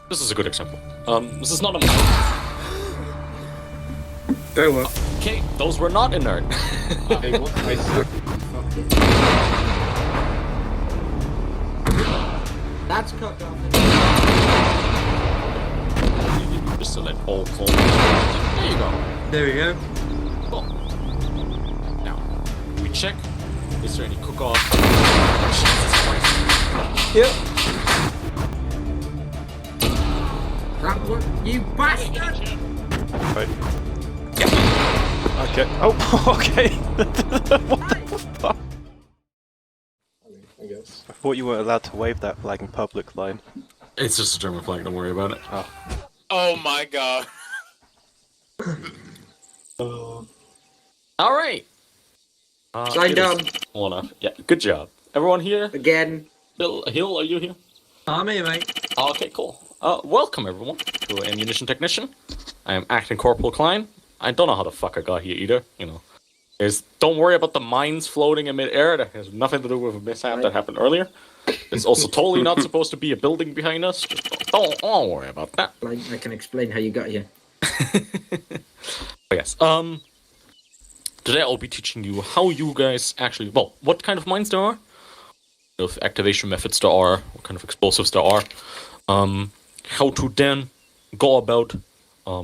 This is a good example. This is not a mine. There were. Okay, those were not inert. I suck. That's cooked off. Just to let all fall. There you go. There we go. Cool. Now, we check. Is there any cook-off? Jesus Christ. Yep. You bastard! Right. Okay. Oh, okay. What the fuck? I guess. I thought you weren't allowed to wave that flag in public, Klein. It's just a German flag, don't worry about it. Oh. Oh my god. Alright! Sign down. Hold on. Yeah, good job. Everyone here? Again. Bill, Hill, are you here? I'm here, mate. Okay, cool. Welcome everyone to Ammunition Technician. I am Acting Corporal Klein. I don't know how the fuck I got here either, you know. Don't worry about the mines floating in mid-air. That has nothing to do with a mishap that happened earlier. There's also totally not supposed to be a building behind us. Just don't worry about that. I can explain how you got here. But yes, today I'll be teaching you how you guys actually, well, what kind of mines there are, what kind of activation methods there are, what kind of explosives there are, how to then go about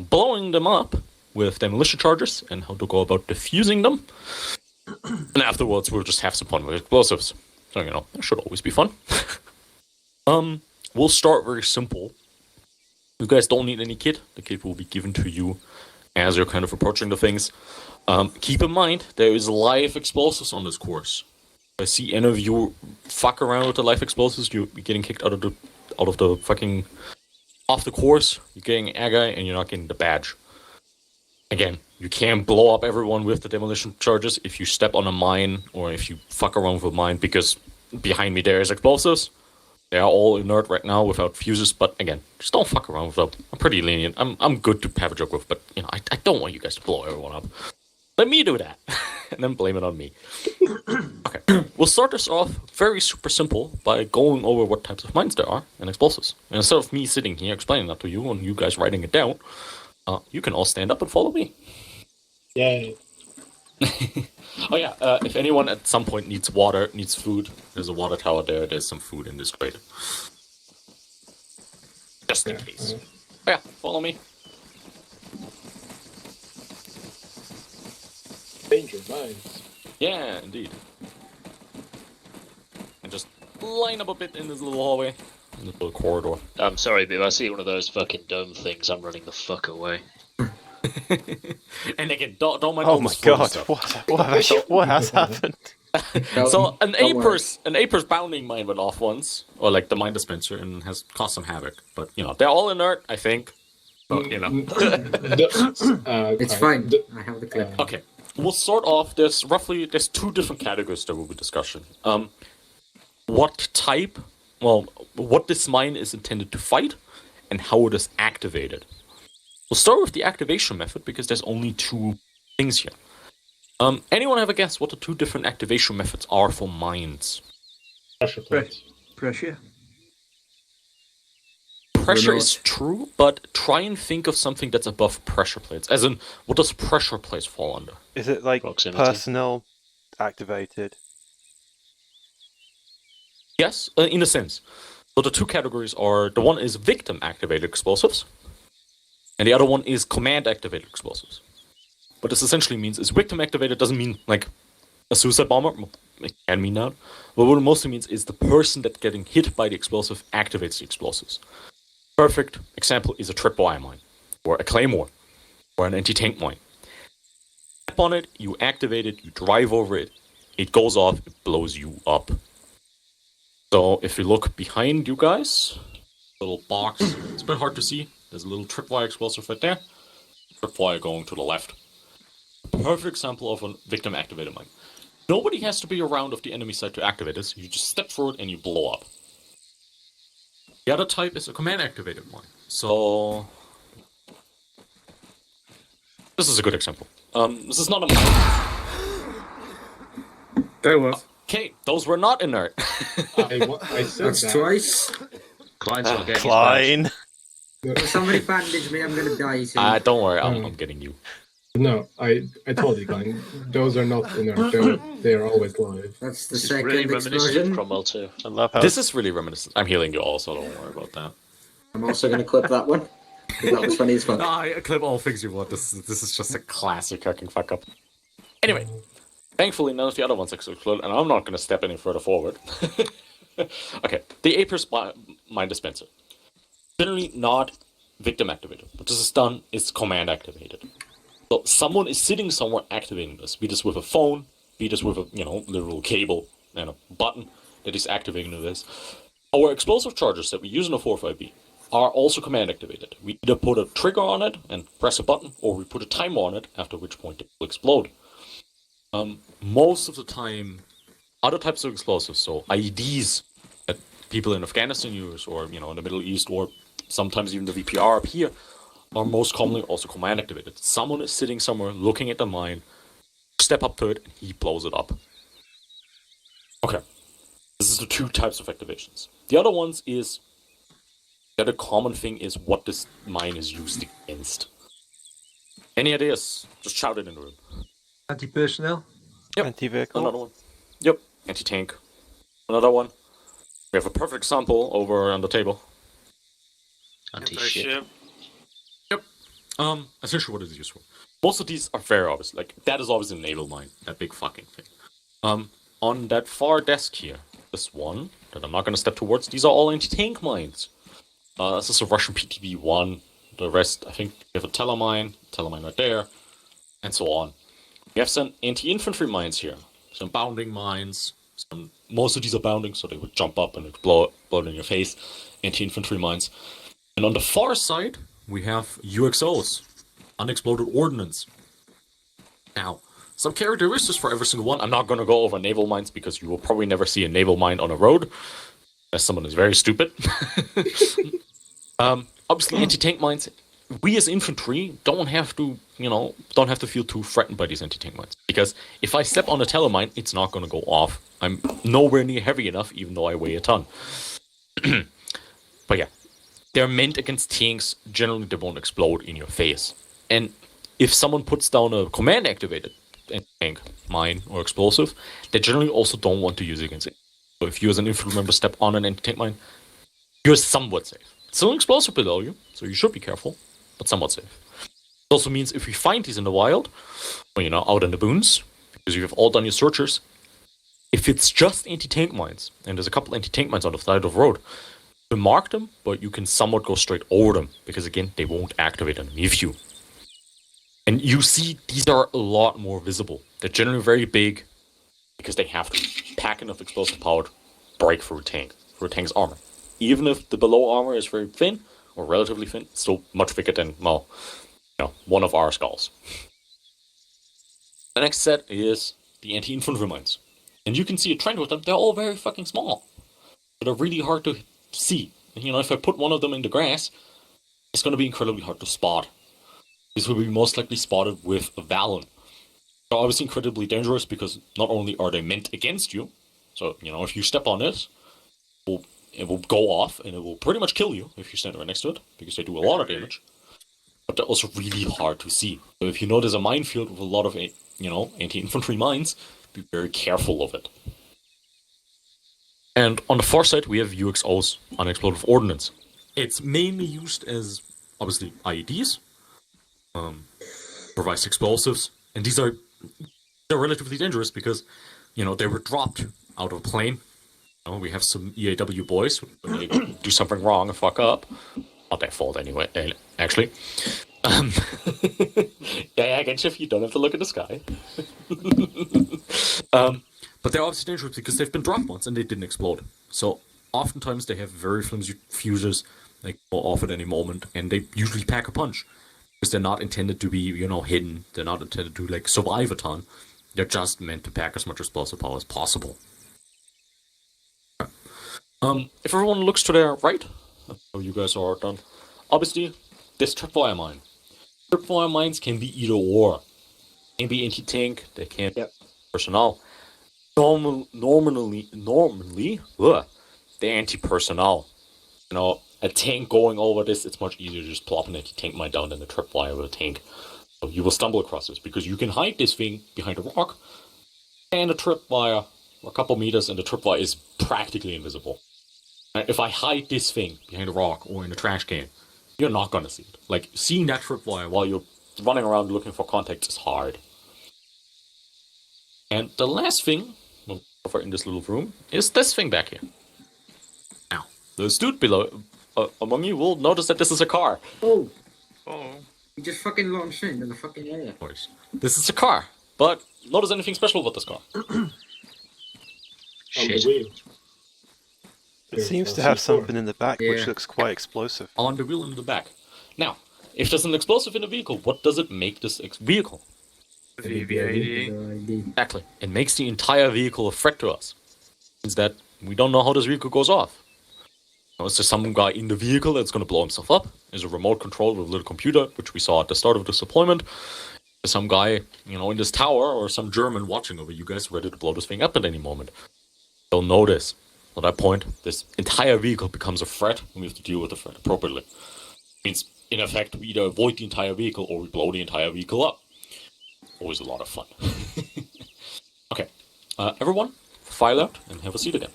blowing them up with demolition charges, and how to go about defusing them. And afterwards, we'll just have some fun with explosives. So, you know, it should always be fun. We'll start very simple. You guys don't need any kit. The kit will be given to you as you're kind of approaching the things. Keep in mind, there is live explosives on this course. If I see any of you fuck around with the live explosives, you're getting kicked out of the fucking off the course. You're getting a guy, and you're not getting the badge. Again, you can't blow up everyone with the demolition charges if you step on a mine or if you fuck around with a mine, because behind me there is explosives. They are all inert right now without fuses, but again, just don't fuck around with them. I'm pretty lenient. I'm good to have a joke with, but you know, I don't want you guys to blow everyone up. Let me do that, and then blame it on me. Okay, we'll start this off very super simple by going over what types of mines there are and explosives. And instead of me sitting here explaining that to you and you guys writing it down, you can all stand up and follow me. Yay. Oh yeah, if anyone at some point needs water, needs food, there's a water tower there, there's some food in this crate. Just in case. Oh yeah, follow me. Danger mines. Yeah, indeed. And just line up a bit in this little hallway, in this little corridor. I'm sorry, but if I see one of those fucking dome things, I'm running the fuck away. And again, don't mind. Oh my god! What has happened? So an Aper's bounding mine went off once, or like the mine dispenser, and has caused some havoc. But you know, they're all inert, I think. But you know, It's fine. I have the clip. okay. We'll start off. There's two different categories that we'll be discussing. What type? Well, what this mine is intended to fight, and how it is activated. We'll start with the activation method because there's only two things here. Anyone have a guess what the two different activation methods are for mines? Pressure plates. Pressure. Pressure is true, but try and think of something that's above pressure plates. As in, what does pressure plates fall under? Is it like Proximity. personal activated? Yes, in a sense. So the two categories are, the one is victim-activated explosives, and the other one is command-activated explosives. What this essentially means is victim-activated doesn't mean, like, a suicide bomber. It can mean that. But what it mostly means is the person that's getting hit by the explosive activates the explosives. Perfect example is a tripwire mine, or a claymore, or an anti-tank mine. Step on it, you activate it, you drive over it, it goes off, it blows you up. So if you look behind you guys, little box, it's a bit hard to see. There's a little tripwire explosive right there. Tripwire going to the left. Perfect example of a victim-activated mine. Nobody has to be around of the enemy side to activate this. You just step through it and you blow up. The other type is a command-activated mine. So this is a good example. This is not a mine. There was. Okay, those were not inert. I said That's that. twice. Klein's not getting his badge. Klein. Somebody bandage me, I'm gonna die soon. Don't worry, I'm getting you. No, I told you, Klein. Those are not, they are always live. That's the This is second really reminiscent of explosion. Cromwell too. I love how This is really reminiscent. I'm healing you also, don't worry about that. I'm also gonna clip that one. 'Cause that was funny as fuck. I clip all things you want. This is just a classic hacking fuck up. Anyway, thankfully none of the other ones explode, and I'm not going to step any further forward. Okay, the Aper's Mine Dispenser. Generally not victim activated. What this is done is command activated. So someone is sitting somewhere activating this. Be this with a phone, be this with a literal cable and a button that is activating this. Our explosive charges that we use in a 4.5B are also command activated. We either put a trigger on it and press a button, or we put a timer on it, after which point it will explode. Most of the time, other types of explosives, so IEDs that people in Afghanistan use, or in the Middle East, or sometimes even the VPR up here, are most commonly also command activated. Someone is sitting somewhere looking at the mine, step up to it, and he blows it up. Okay, this is the two types of activations. The other ones is, the other common thing is what this mine is used against. Any ideas? Just shout it in the room. Anti-personnel? Yep. anti-vehicle. Another one. Yep. Anti-tank. Another one. We have a perfect example over on the table. Anti-ship. Yep. Essentially what it is used for. Most of these are very obvious. Like, that is obviously a naval mine. That big fucking thing. On that far desk here, this one that I'm not going to step towards, these are all anti-tank mines. This is a Russian PTB-1. The rest, I think, we have a telemine right there, and so on. We have some anti-infantry mines here. Some bounding mines. Most of these are bounding, so they would jump up and explode in your face. Anti-infantry mines. And on the far side, we have UXOs. Unexploded Ordance. Now, some characteristics for every single one. I'm not going to go over naval mines, because you will probably never see a naval mine on a road. Unless someone is very stupid. Obviously, anti-tank mines, we as infantry don't have to feel too threatened by these anti-tank mines. Because if I step on a telemine, it's not going to go off. I'm nowhere near heavy enough, even though I weigh a ton. But yeah, they're meant against tanks. Generally, they won't explode in your face. And if someone puts down a command-activated tank mine or explosive, they generally also don't want to use it against it. So if you as an infantry member step on an anti-tank mine, you're somewhat safe. It's still an explosive below you, so you should be careful, but somewhat safe. It also means if we find these in the wild, or out in the boons, because you have all done your searchers, if it's just anti-tank mines, and there's a couple anti-tank mines on the side of the road, you can mark them, but you can somewhat go straight over them, because again, they won't activate underneath you. And you see, these are a lot more visible. They're generally very big, because they have to pack enough explosive power to break through a tank's armor. Even if the below armor is very thin, or relatively thin, it's still much thicker than, one of our skulls. The next set is the anti-infantry mines. And you can see a trend with them, they're all very fucking small. But they're really hard to see. And, if I put one of them in the grass, it's going to be incredibly hard to spot. These will be most likely spotted with a Valen. They're obviously incredibly dangerous, because not only are they meant against you, so, if you step on it will go off, and it will pretty much kill you if you stand right next to it, because they do a lot of damage. But they're also really hard to see. So if you know there's a minefield with a lot of, anti-infantry mines, be very careful of it. And on the far side, we have UXOs, Unexploded Ordance. It's mainly used as, obviously, IEDs, improvised explosives, and they're relatively dangerous because, they were dropped out of a plane. We have some EAW boys when they do something wrong and fuck up. Not their fault anyway, actually. Yeah, I get you if you don't have to look at the sky. But they're obviously dangerous because they've been dropped once and they didn't explode. So oftentimes they have very flimsy fuses. They go off at any moment, and they usually pack a punch. Because they're not intended to be, hidden. They're not intended to, survive a ton. They're just meant to pack as much explosive power as possible. If everyone looks to their right, so you guys are done. Obviously, this tripwire mine. Tripwire mines can be either or. They can be anti-tank, they can be personnel. Normally, they're anti-personnel. a tank going over this, it's much easier to just plop an anti-tank mine down than a tripwire with a tank. So you will stumble across this, because you can hide this thing behind a rock, and a tripwire, a couple meters, and the tripwire is practically invisible. If I hide this thing behind a rock or in a trash can, you're not gonna see it. Like, seeing that tripwire while you're running around looking for contacts is hard. And the last thing, over in this little room, is this thing back here. Now, the dude below, among you will notice that this is a car. Oh, Oh. you just fucking launched into the fucking air. Of course. This is a car, but notice anything special about this car. Shit. It seems to have something in the back which Yeah. looks quite explosive. On the wheel in the back. Now, if there's an explosive in the vehicle, what does it make this vehicle? VVID. Exactly. It makes the entire vehicle a threat to us. Means that we don't know how this vehicle goes off. Now, is there some guy in the vehicle that's going to blow himself up? Is a remote control with a little computer, which we saw at the start of this deployment? Is some guy, in this tower, or some German watching over you guys ready to blow this thing up at any moment? They'll notice. At that point, this entire vehicle becomes a threat, and we have to deal with the threat appropriately. Means, in effect, we either avoid the entire vehicle or we blow the entire vehicle up. Always a lot of fun. Okay, everyone, file out and have a seat again.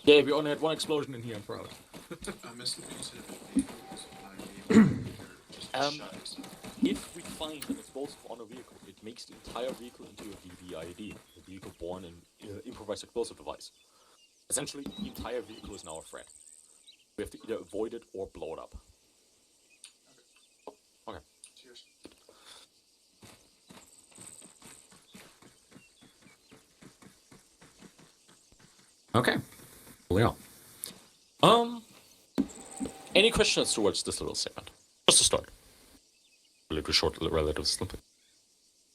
Yeah, we only had one explosion in here, I'm proud. If we find an explosive on a vehicle, it makes the entire vehicle into a DVID, a vehicle-borne and improvised explosive device. Essentially, the entire vehicle is now a threat. We have to either avoid it or blow it up. Okay. Cheers. Okay. Well, any questions towards this little segment? Just to start. Relatively short, relatively simple.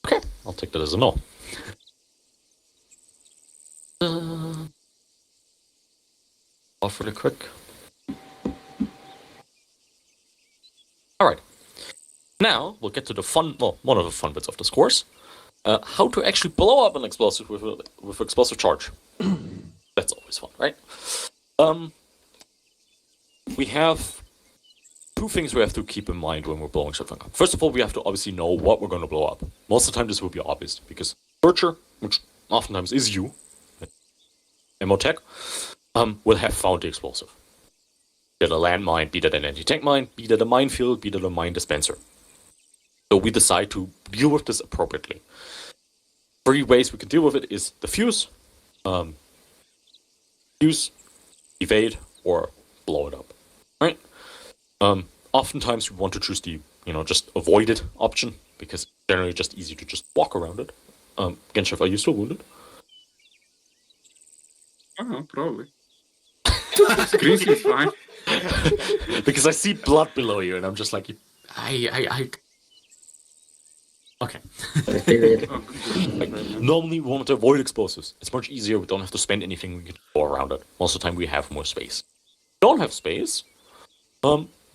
Okay, I'll take that as a no. Off really quick. Alright. Now, we'll get to the fun, well, one of the fun bits of this course. How to actually blow up an explosive with explosive charge. That's always fun, right? We have two things we have to keep in mind when we're blowing something up. First of all, we have to obviously know what we're going to blow up. Most of the time, this will be obvious, because searcher, which oftentimes is you, Emotech, will have found the explosive. Be that a landmine, be that an anti-tank mine, be that a minefield, be that a mine dispenser. So we decide to deal with this appropriately. 3 ways we can deal with it is defuse, use, evade, or blow it up. Right? Oftentimes we want to choose the, just avoid it option, because it's generally just easy to just walk around it. Genshef, are you still wounded? Oh, probably. Greasy is fine. Because I see blood below you, and I'm just like, Okay. Normally we want to avoid explosives. It's much easier, we don't have to spend anything, we can go around it. Most of the time we have more space. If we don't have space,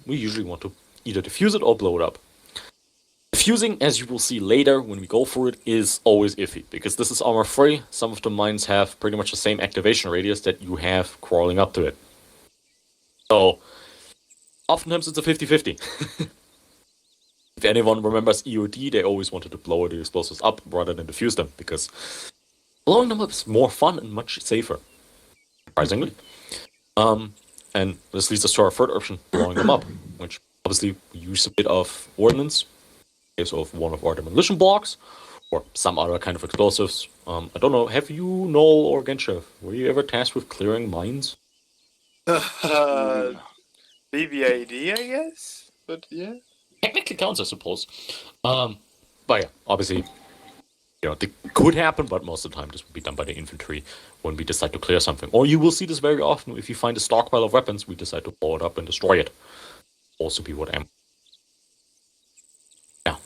we usually want to either defuse it or blow it up. Defusing, as you will see later when we go through it, is always iffy, because this is armor free. Some of the mines have pretty much the same activation radius that you have crawling up to it. So, oftentimes it's a 50-50. If anyone remembers EOD, they always wanted to blow the explosives up rather than defuse them, because blowing them up is more fun and much safer, surprisingly. And this leads us to our third option, blowing them up, which obviously we use a bit of ordnance, in case of one of our demolition blocks, or some other kind of explosives. I don't know, have you, Noel or Genshef, were you ever tasked with clearing mines? BBID, I guess? But yeah. Technically counts, I suppose. But yeah, obviously, it could happen, but most of the time this will be done by the infantry when we decide to clear something. Or you will see this very often. If you find a stockpile of weapons, we decide to blow it up and destroy it. Also be what am. Now,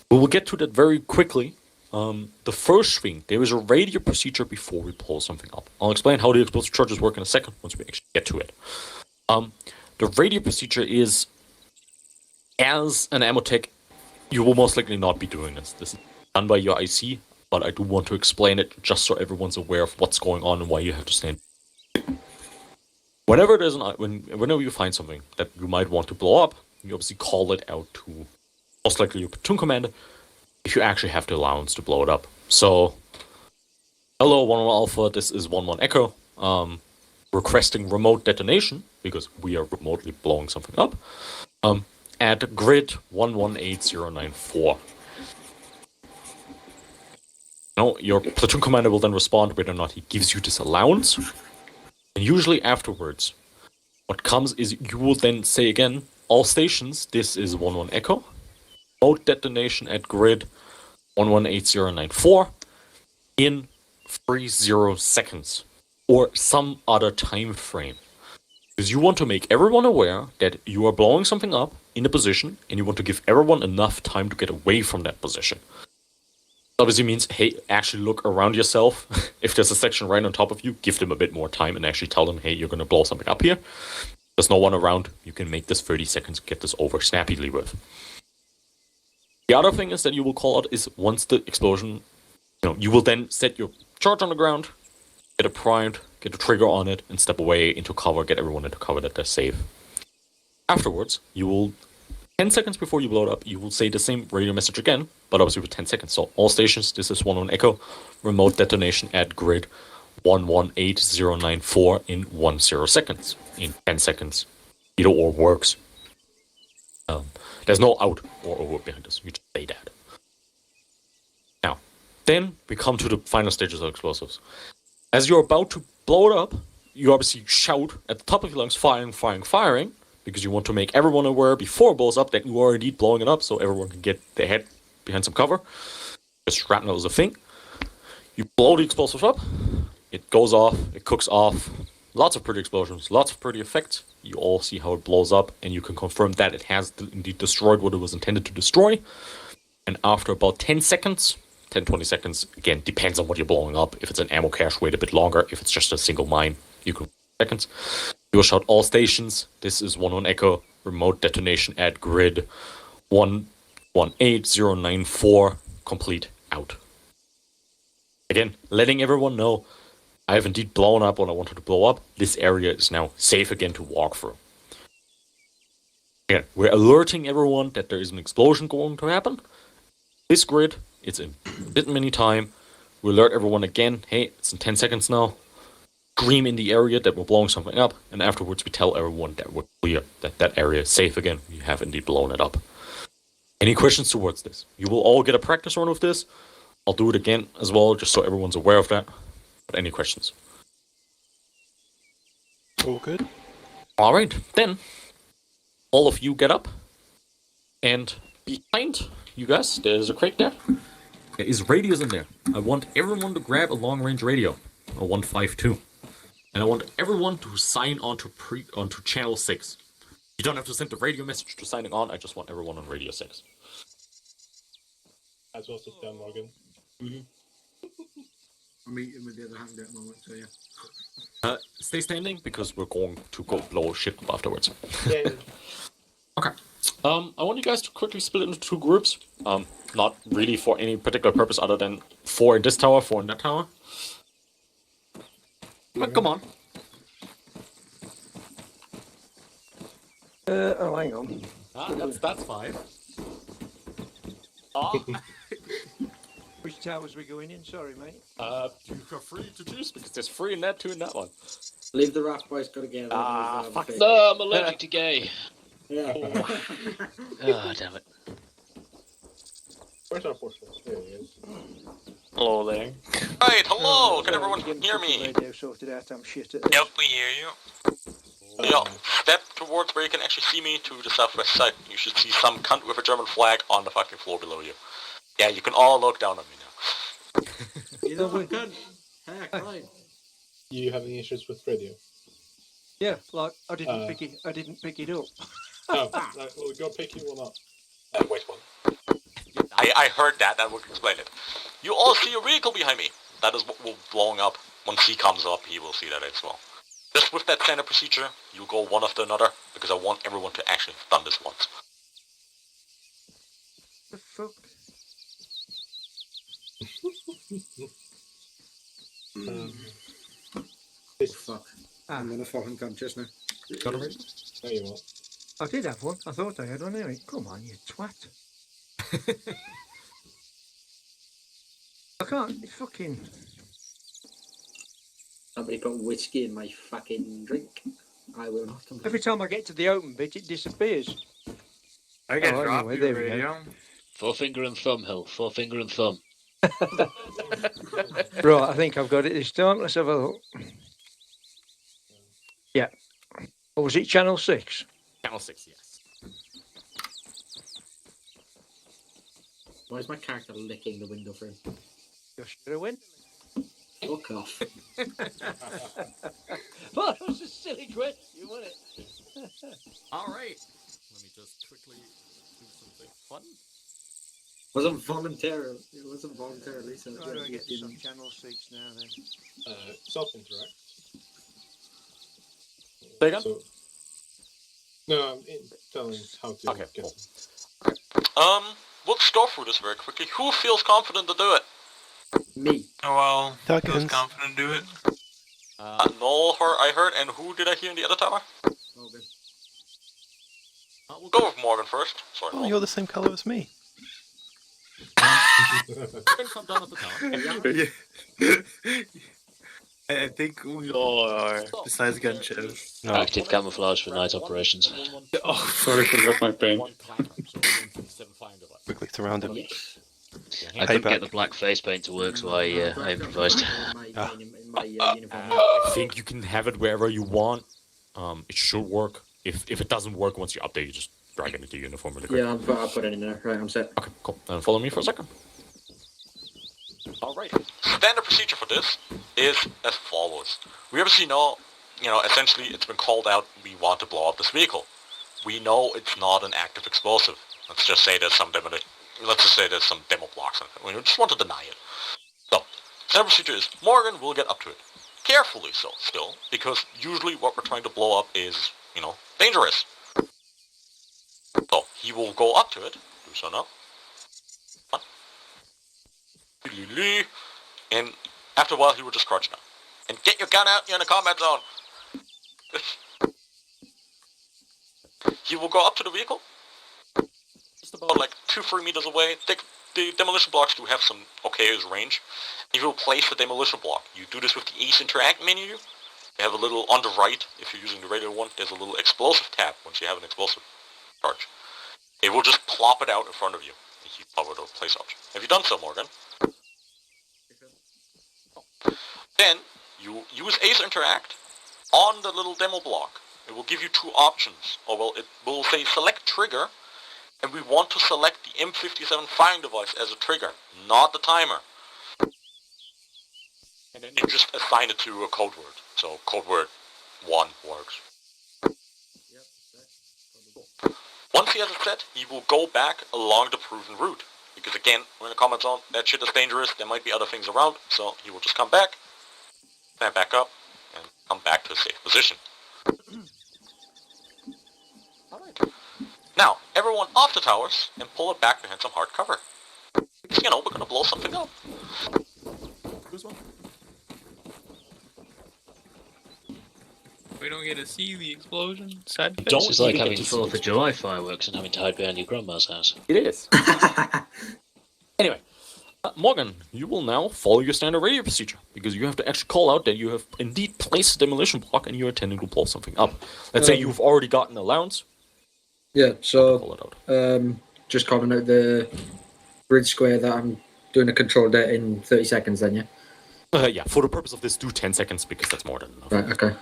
we will get to that very quickly. The first thing, there is a radio procedure before we blow something up. I'll explain how the explosive charges work in a second once we actually get to it. The radio procedure is, as an ammo tech, you will most likely not be doing this. This is done by your IC. but I do want to explain it just so everyone's aware of what's going on and why you have to stand. Whenever whenever you find something that you might want to blow up, you obviously call it out to most likely your platoon commander if you actually have the allowance to blow it up. So, hello 1-1 Alpha, this is 1-1 Echo. Requesting remote detonation, because we are remotely blowing something up, at grid 118094. Now, your platoon commander will then respond whether or not he gives you this allowance. And usually afterwards, what comes is you will then say again, all stations, this is 1-1 Echo. Remote detonation at grid 118094 in 30 seconds. Or some other time frame. Because you want to make everyone aware that you are blowing something up in a position, and you want to give everyone enough time to get away from that position. Obviously means, hey, actually look around yourself. If there's a section right on top of you, give them a bit more time and actually tell them, hey, you're going to blow something up here. There's no one around. You can make this 30 seconds, get this over snappily with. The other thing is that you will call out is once the explosion, you will then set your charge on the ground, get it primed, get a trigger on it, and step away into cover, get everyone into cover that they're safe. Afterwards, you will, 10 seconds before you blow it up, you will say the same radio message again, but obviously with 10 seconds. So all stations, this is 1-1 Echo, remote detonation at grid 118094 in 10 seconds. In 10 seconds. Either or works. There's no out or over behind us. You just say that. Now, then we come to the final stages of explosives. As you're about to blow it up, you obviously shout at the top of your lungs, firing, firing, firing, because you want to make everyone aware before it blows up that you are indeed blowing it up, so everyone can get their head behind some cover. Because shrapnel is a thing. You blow the explosive up, it goes off, it cooks off, lots of pretty explosions, lots of pretty effects. You all see how it blows up, and you can confirm that it has indeed destroyed what it was intended to destroy. And after about 10 seconds, 10-20 seconds, again, depends on what you're blowing up. If it's an ammo cache, wait a bit longer. If it's just a single mine, you can seconds. You will shout all stations. This is 1-1 Echo, remote detonation at grid 118094, complete out. Again, letting everyone know, I have indeed blown up what I wanted to blow up. This area is now safe again to walk through. Again, we're alerting everyone that there is an explosion going to happen. This grid, it's in a bit many time. We alert everyone again, hey, it's in 10 seconds now. Scream in the area that we're blowing something up, and afterwards we tell everyone that we're clear, that that area is safe again. We have indeed blown it up. Any questions towards this? You will all get a practice run with this. I'll do it again as well, just so everyone's aware of that. But any questions? All good. Alright, then all of you get up, and behind you guys, there's a crate there. There is radios in there. I want everyone to grab a long-range radio, a 152. And I want everyone to sign on to onto channel 6. You don't have to send the radio message to signing on, I just want everyone on radio 6. As well as Dan Morgan. I'm eating with the other hand at the moment, so yeah. Stay standing, because we're going to go blow shit up afterwards. Yeah. Okay. I want you guys to quickly split into 2 groups. Not really for any particular purpose other than 4 in this tower, 4 in that tower. But come on. Oh, hang on. That's 5. Which towers we going in? Sorry, mate. You are free to choose because there's 3 in that, 2 in that one. Leave the raft boys gotta get Fuck. No, I'm allergic to gay. Yeah. Oh, damn it. Where's our force? There he is. Hello there. Right, hello! Can Sorry, everyone getting hear the me? radio sorted out. I'm shit at this. Yep, we hear you. Yeah, step towards where you can actually see me to the southwest side. You should see some cunt with a German flag on the fucking floor below you. Yeah, you can all look down on me now. You know what, good. Hey, Klein. You have any issues with radio? Yeah, like I didn't pick it. I didn't pick it up. Oh, right, we'll go pick you one up. Wait one. I heard that, that would explain it. You all see a vehicle behind me. That is what will blowing up. Once he comes up, he will see that as well. Just with that standard procedure, you go one after another, because I want everyone to actually have done this once. The fuck? Fuck. I'm gonna fall unconscious now. Got it ready? No, you won't. I did have one. I thought I had one anyway. Come on, you twat. I can't fucking... Somebody put whiskey in my fucking drink. I will not. Every time I get to the open bit, it disappears. I can Oh, drop anyway, your there we go. radio. Forefinger and thumb, Hill. Forefinger and thumb. Right, I think I've got it this time. Let's have a look. Yeah. Or was it Channel 6? Channel 6, yes. Why is my character licking the window frame? Just should have went. Fuck off. What was a silly question, wasn't it? Alright. Let me just quickly do something fun. Wasn't voluntarily. It wasn't voluntarily. So How do I get this on didn't. Channel 6 now then? Self-interact. Say again? So, no, I'm telling how to Okay, get cool. Let's go through this very quickly. Who feels confident to do it? Me. Oh, well, Tuggins. feels confident to do it. Noel, I heard, and who did I hear in the other tower? Morgan. We'll go with Morgan first. Sorry, Oh, Noel. you're the same colour as me. Morgan, come down at the tower. I think we all are, besides Gunchip. No. Active camouflage for night operations. Oh, sorry, forgot my pen. Quickly surround him. I couldn't Payback. get the black face paint to work, so I improvised. I think you can have it wherever you want. It should work. If it doesn't work once you update, you just drag it into your uniform really quick. Yeah, I'll put it in there. Right, I'm set. Okay, cool. Then follow me for a second. Alright. Standard procedure for this is as follows. We obviously know, essentially it's been called out, we want to blow up this vehicle. We know it's not an active explosive. Let's just say there's some demo blocks in it. We just want to deny it. So, standard procedure is Morgan will get up to it. Carefully so, still, because usually what we're trying to blow up is, dangerous. So, he will go up to it. Do so now. And after a while, he will just crouch down. And get your gun out, you're in a combat zone. He will go up to the vehicle. Just about like 2-3 meters away. The demolition blocks do have some okay-ish range. He will place the demolition block. You do this with the Ace Interact menu. You have a little, on the right, if you're using the regular one, there's a little explosive tab once you have an explosive charge. It will just plop it out in front of you. You cover the place option. Have you done so, Morgan? Then, you use Ace Interact on the little demo block. It will give you two options. Or, well, it will say select trigger, and we want to select the M57 firing device as a trigger, not the timer. And then you just assign it to a code word. So, code word 1 works. Once he has it set, he will go back along the proven route. Because again, we're in a combat zone, that shit is dangerous, there might be other things around, so he will just come back, stand back up, and come back to a safe position. Alright. Now, everyone off the towers, and pull it back behind some hard cover. Because, we're gonna blow something up. Who's one? We don't get to see the explosion. Sad face. This is like even having get to 4th of July fireworks and having to hide behind your grandma's house. It is. Anyway, Morgan, you will now follow your standard radio procedure, because you have to actually call out that you have indeed placed a demolition block and you're intending to blow something up. Let's say you've already gotten allowance. Yeah, so Call it out. just calling out the grid square that I'm doing a control there in 30 seconds then, yeah? Yeah, for the purpose of this, do 10 seconds, because that's more than enough. Right, okay.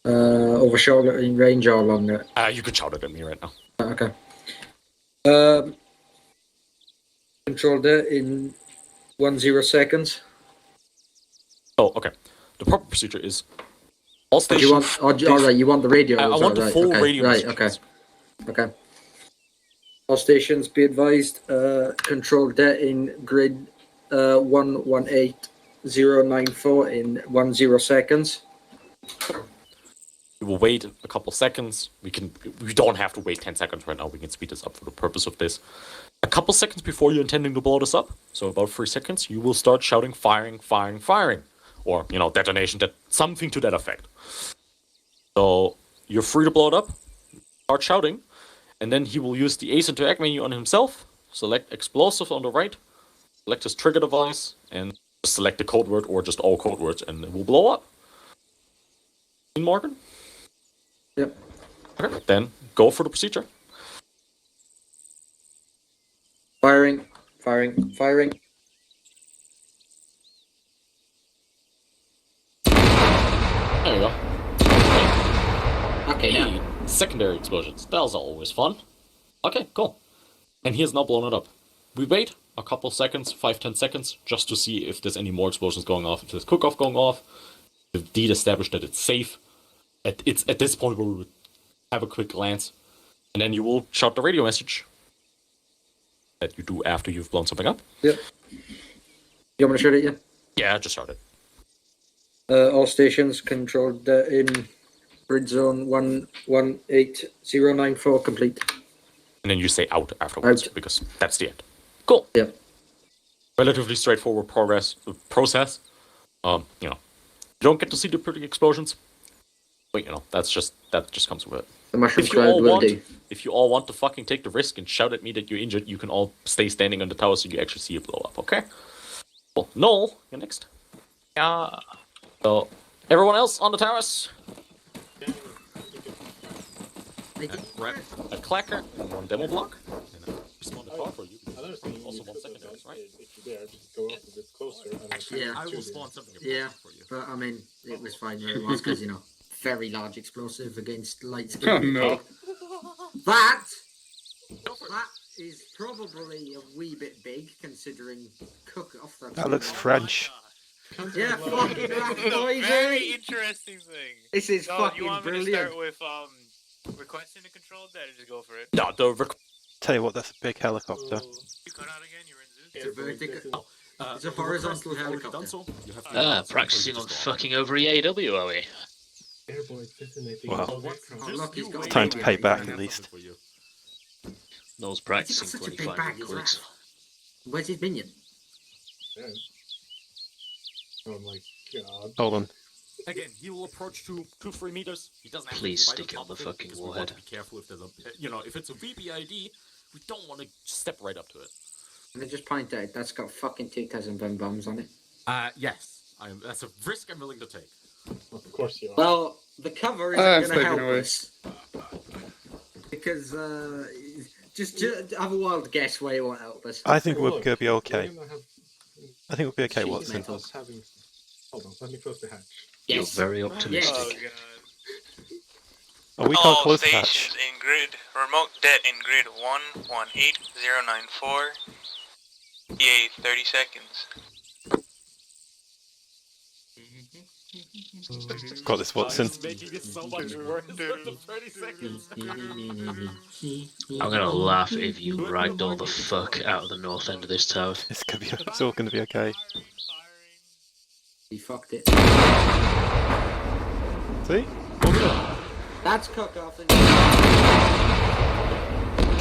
Over shoulder in range or along there? You can shout it at me right now. Right, okay. Control there in 10 seconds. Oh, okay. The proper procedure is all Do stations... you want, alright, you want the radio? I want the right, full okay, radio right, messages. okay. All stations be advised, control that in grid 118094 in 10 seconds. We will wait a couple seconds. We don't have to wait 10 seconds right now. We can speed this up for the purpose of this. A couple seconds before you're intending to blow this up, so about 3 seconds, you will start shouting firing, firing, firing. Or, detonation, something to that effect. So you're free to blow it up, start shouting, and then he will use the Ace Interact menu on himself, select explosive on the right, select his trigger device, and select the code word or just all code words, and it will blow up. Morgan? Yep. Okay, then go for the procedure. Firing, firing, firing. There you go. Okay, now. Hey, secondary explosions. Those are always fun. Okay, cool. And he has now blown it up. We wait a couple seconds, 5-10 seconds, just to see if there's any more explosions going off, if there's cook-off going off. If indeed established that it's safe. It's at this point where we would have a quick glance, and then you will shout the radio message that you do after you've blown something up. Yep. You want me to shoot it, yeah? Yeah, just shout it. All stations controlled in grid zone 18094 complete. And then you say out afterwards, Out. because that's the end. Cool. Yep. Relatively straightforward process. You don't get to see the pretty explosions, but that just comes with it. The mushroom cloud will do. If you all want to fucking take the risk and shout at me that you're injured, you can all stay standing on the tower so you actually see it blow up, okay? Well, Noel, you're next. Yeah. So, everyone else on the towers? Grab a clacker and 1 demo block. And respond to call for you. Another thing Also you one could have secondary, done right? is, if you're there, just go up a bit closer. And Actually, Yeah. I will shoot spawn it. something Yeah, for you. but I mean, it was fine where it was because, very large explosive against light skin. Oh no. That is probably a wee bit big considering cook-off. That looks French. Yeah, fucking rat This is a noise, very eh? interesting thing. This is So, fucking you want me brilliant. to start with requesting a controlled dead or just go for it? No, Tell you what, that's a big helicopter. You cut out again, you're in Zeus? It's a vertical. It's a the horizontal request, you've already helicopter. done so. You have to Practicing on fucking over EAW, are we? Airborne detonating. Wow. all that Oh, crap. look, he's got Time to pay baby. back at least. Noel's He's practicing got such a big 25 bag as quids. well. Where's his minion? Yeah. Oh my god. Hold on. Again, he will approach 2-3 meters. He doesn't have Please to be right stick it on on the top of fucking because we want warhead. to be careful if there's a, if it's a VBID, we don't want to step right up to it. And I just point out that's got fucking 2,000 bum bombs on it. Yes, that's a risk I'm willing to take. Of course you are. Well, the cover isn't It's going to taken help away. us. Because, just have a wild guess why it won't help us. I think Look, we're gonna be okay. you're gonna have- I think we'll be okay, Sheet Watson. metal. us having- Hold on, let me close the hatch. You're Yes. very Oh optimistic. god. Oh, we can't All close the stations hatch. in grid, remote det in grid 118094. EA 30 seconds. Got this, Watson. Making it so much worse than the 30 seconds. I'm gonna laugh if you ragdoll the fuck out of the north end of this tower. It's all gonna be okay. He fucked it. See? That's cook-off. Okay,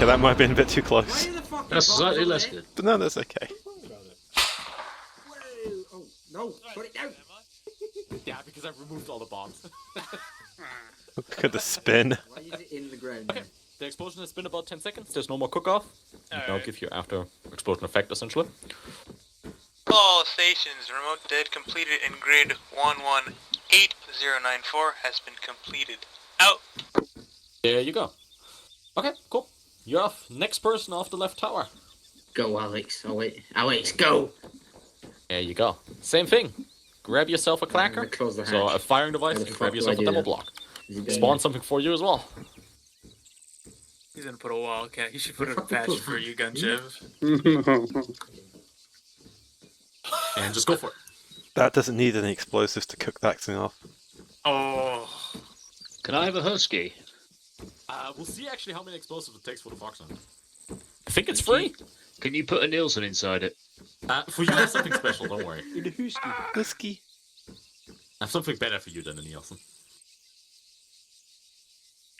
that might have been a bit too Why close. are the fucking That's bombs slightly on less it? good. But no, that's okay. Sorry about it. Whoa. Oh, no. Put it down. Yeah, because I've removed all the bombs. Look at the spin. Why is it in the ground? Okay. The explosion has been about 10 seconds. There's no more cook-off. I'll Alright. give you after explosion effect, essentially. All stations, remote det completed in grid 118094 has been completed. Out. There you go. Okay, cool. You're off. Next person off the left tower. Go, Alex. Oh, wait. Alex, go. There you go. Same thing. Grab yourself a I'm gonna clacker. close the So a hatch. firing device How the and fuck grab do yourself I a do demo that? block. Is he doing Spawn it? something for you as well. He's gonna put a wildcat. He should put a Fucking patch put- for you, Gunchev. And just go for it. That doesn't need any explosives to cook that thing off. Oh. Can I have a husky? We'll see actually how many explosives it takes for the Fox Hunt. I think it's free. Can you put a Nielsen inside it? For you, I have something special, don't worry. In the Husky. Whiskey. I have something better for you than a Nielsen.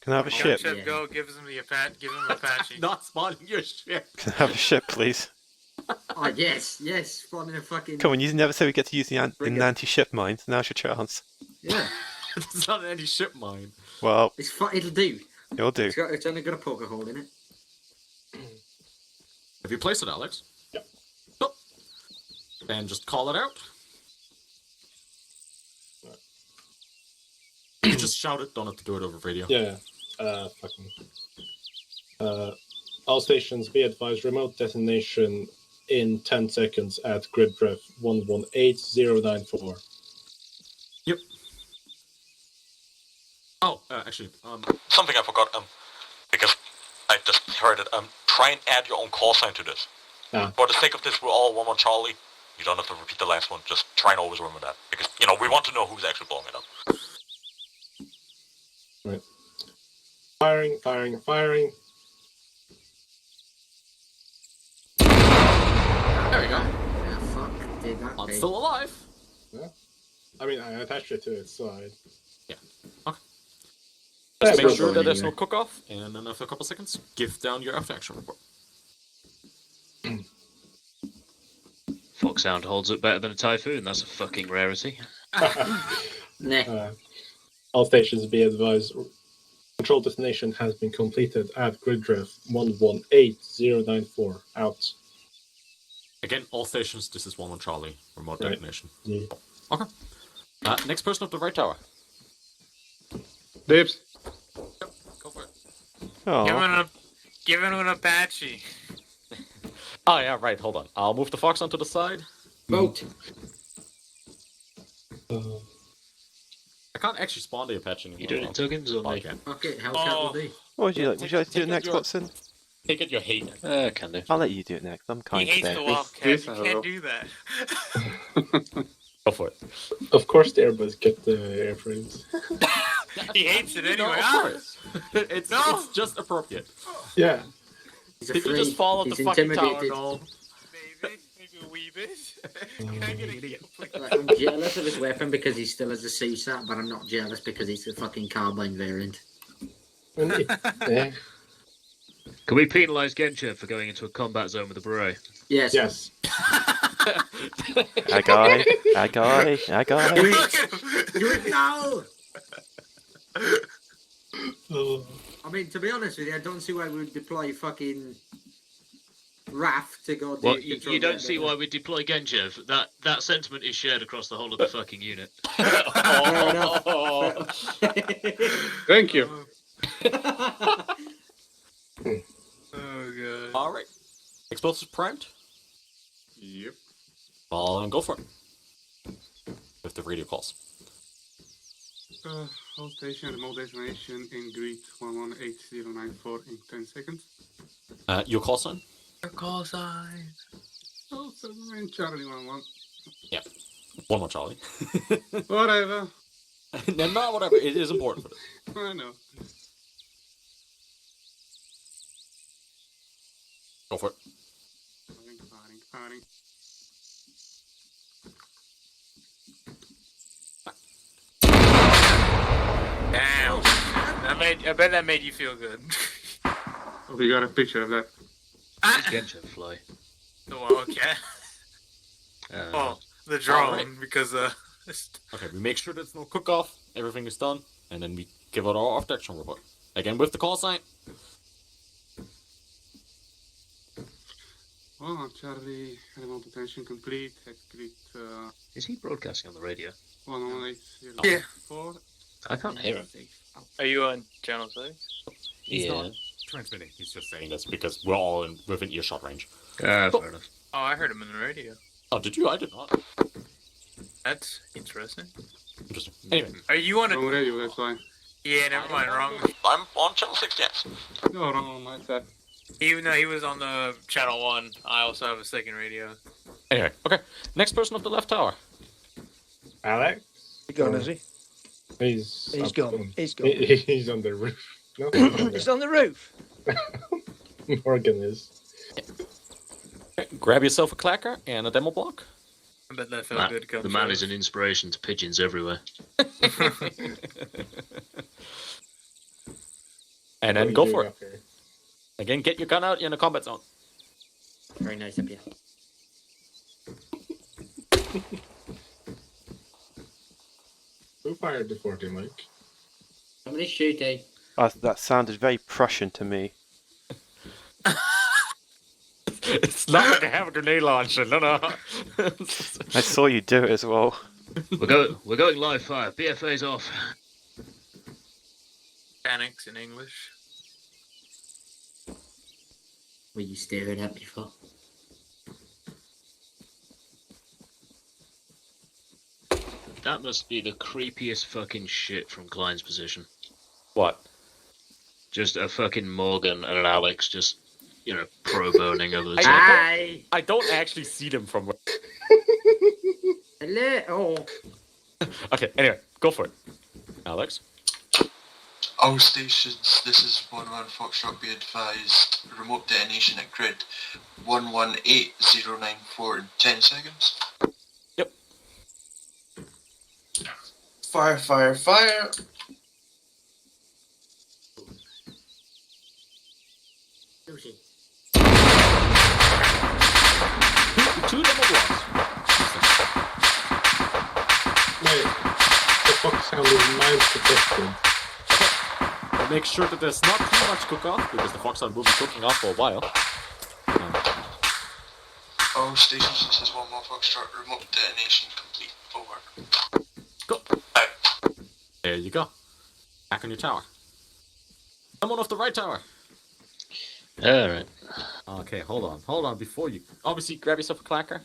Can I have a ship? Gunship, go. Give him the Apache. Give him Apache. Not spawning your ship. Can I have a ship, please? Oh, yes, spawning a fucking... Come on, you never said we get to use the Frigate. anti-ship mine. Now's your chance. Yeah, It's not any ship mine. Well, it'll do. you'll do. It's only got a poker hole in it. Have you placed it, Alex? Yep. Oh. Then just call it out. You just shout it, don't have to do it over radio. Yeah. All stations be advised, remote detonation in 10 seconds at grid ref 118094. Yep. Oh, actually, something I forgot, because I just heard it, try and add your own call sign to this. Ah. For the sake of this, we're all 1-1 Charlie. You don't have to repeat the last one, just try and always remember that. Because, we want to know who's actually blowing it up. Right. Firing. There we go. Yeah, fuck. Did that I'm big. still alive. Yeah. I mean, I attached it to its side. Yeah. Okay. Yeah, Just make we're sure that going there's no anyway. cook-off, and then after a couple seconds, give down your after action report. Fox sound holds up better than a typhoon. That's a fucking rarity. Nah. All stations be advised, control destination has been completed at grid ref 118094. Out. Again, all stations, this is 1-1 Charlie, remote Right. detonation. Yeah. Okay. Next person up the right tower. Dibs. Yep, go for it. Oh, Give him an Apache. Oh, yeah, right, hold on. I'll move the Fox onto the side. Vote. I can't actually spawn the Apache anymore. You doing it, Tuggins, or Oh, I me? can. Fuck it, Hellcat will do. what would you like? Would you like to do it next, Watson? Take it, you hate it. Can do. I'll let you do it next. I'm He kind hates the today. Wildcat. You can't do that. Go for it. Of course, the Airbus get the airframes. He hates it No, anyway. of Ah! course. It's just appropriate. Yeah. He's a Did you free. just fall off the He's fucking tower, intimidated. Noel? Maybe a wee bit. Can I get a Like, I'm jealous of his weapon because he still has a CSAT, but I'm not jealous because it's a fucking carbine variant. Yeah. Can we penalise Genchev for going into a combat zone with a beret? Yes. Yes. I got it. Do it now! Oh. I mean, to be honest with you, I don't see why we would deploy fucking RAF to go do Well, control you don't that, see do why we deploy Genchev. That sentiment is shared across the whole of the fucking unit. Fair enough. Thank you. Oh god. Alright. Explosives primed? Yep. Well, then go for it. With the radio calls. All station remote destination in grid 118094 in 10 seconds. Your call sign? Call sign. Oh, 7 Charlie 11. 1-1 Charlie. Whatever. No, not whatever. It is important for this. I know. Go for it. Firing. Damn. I bet that made you feel good. We got a picture of that. Does Genchev fly? The Wildcat. Oh, the drone, Alright. because Okay, we make sure there's no cook-off. Everything is done. And then we give out our off-action report. Again, with the call sign. Oh, Charlie, remote detention complete. At grid Is he broadcasting on the radio? 118094. I can't hear him. Are you on channel 6? He's Yeah. not transmitting. He's just saying this because we're all within earshot range. Fair enough. Oh, I heard him in the radio. Oh, did you? I did not. That's interesting. Interesting. Anyway. Are you on Wrong a... radio, that's why. Yeah, never mind, wrong. I'm on channel 6, yes. No, wrong on my side. Even though he was on the channel 1, I also have a second radio. Anyway, okay. Next person up the left tower. Alex? He gone, is he? He's He's up gone. on- He's gone. He's on the roof. No, he's on It's on the roof. there. Morgan is. Okay, grab yourself a clacker and a demo block. I bet that felt good. The man is an inspiration to pigeons everywhere. And then go for it. Again, get your gun out in the combat zone. Very nice of you. Who fired the 40, Mike? Somebody shooting. That sounded very Prussian to me. It's not like I have a grenade launcher, no. I saw you do it as well. We're going live fire. BFA's off. Panics in English. Were you staring at me for? That must be the creepiest fucking shit from Klein's position. What? Just a fucking Morgan and an Alex just, pro boning over the top. Hi! I don't actually see them from where... Hello! Oh. Okay, anyway, go for it. Alex? All stations, this is 1-1 Foxtrot, be advised. Remote detonation at grid 118094 in 10 seconds. Yep. Fire, fire, fire! Lucy. Two demo blocks. Mate, the foxhound is miles protected. We'll make sure that there's not too much cook-off, because the foxhound will be cooking off for a while. All stations, this is 1-1 Foxtrot, remote detonation complete. Over. Go. Out. There you go. Back on your tower. Someone off the right tower. Alright. Okay, hold on, before you... Obviously, grab yourself a clacker.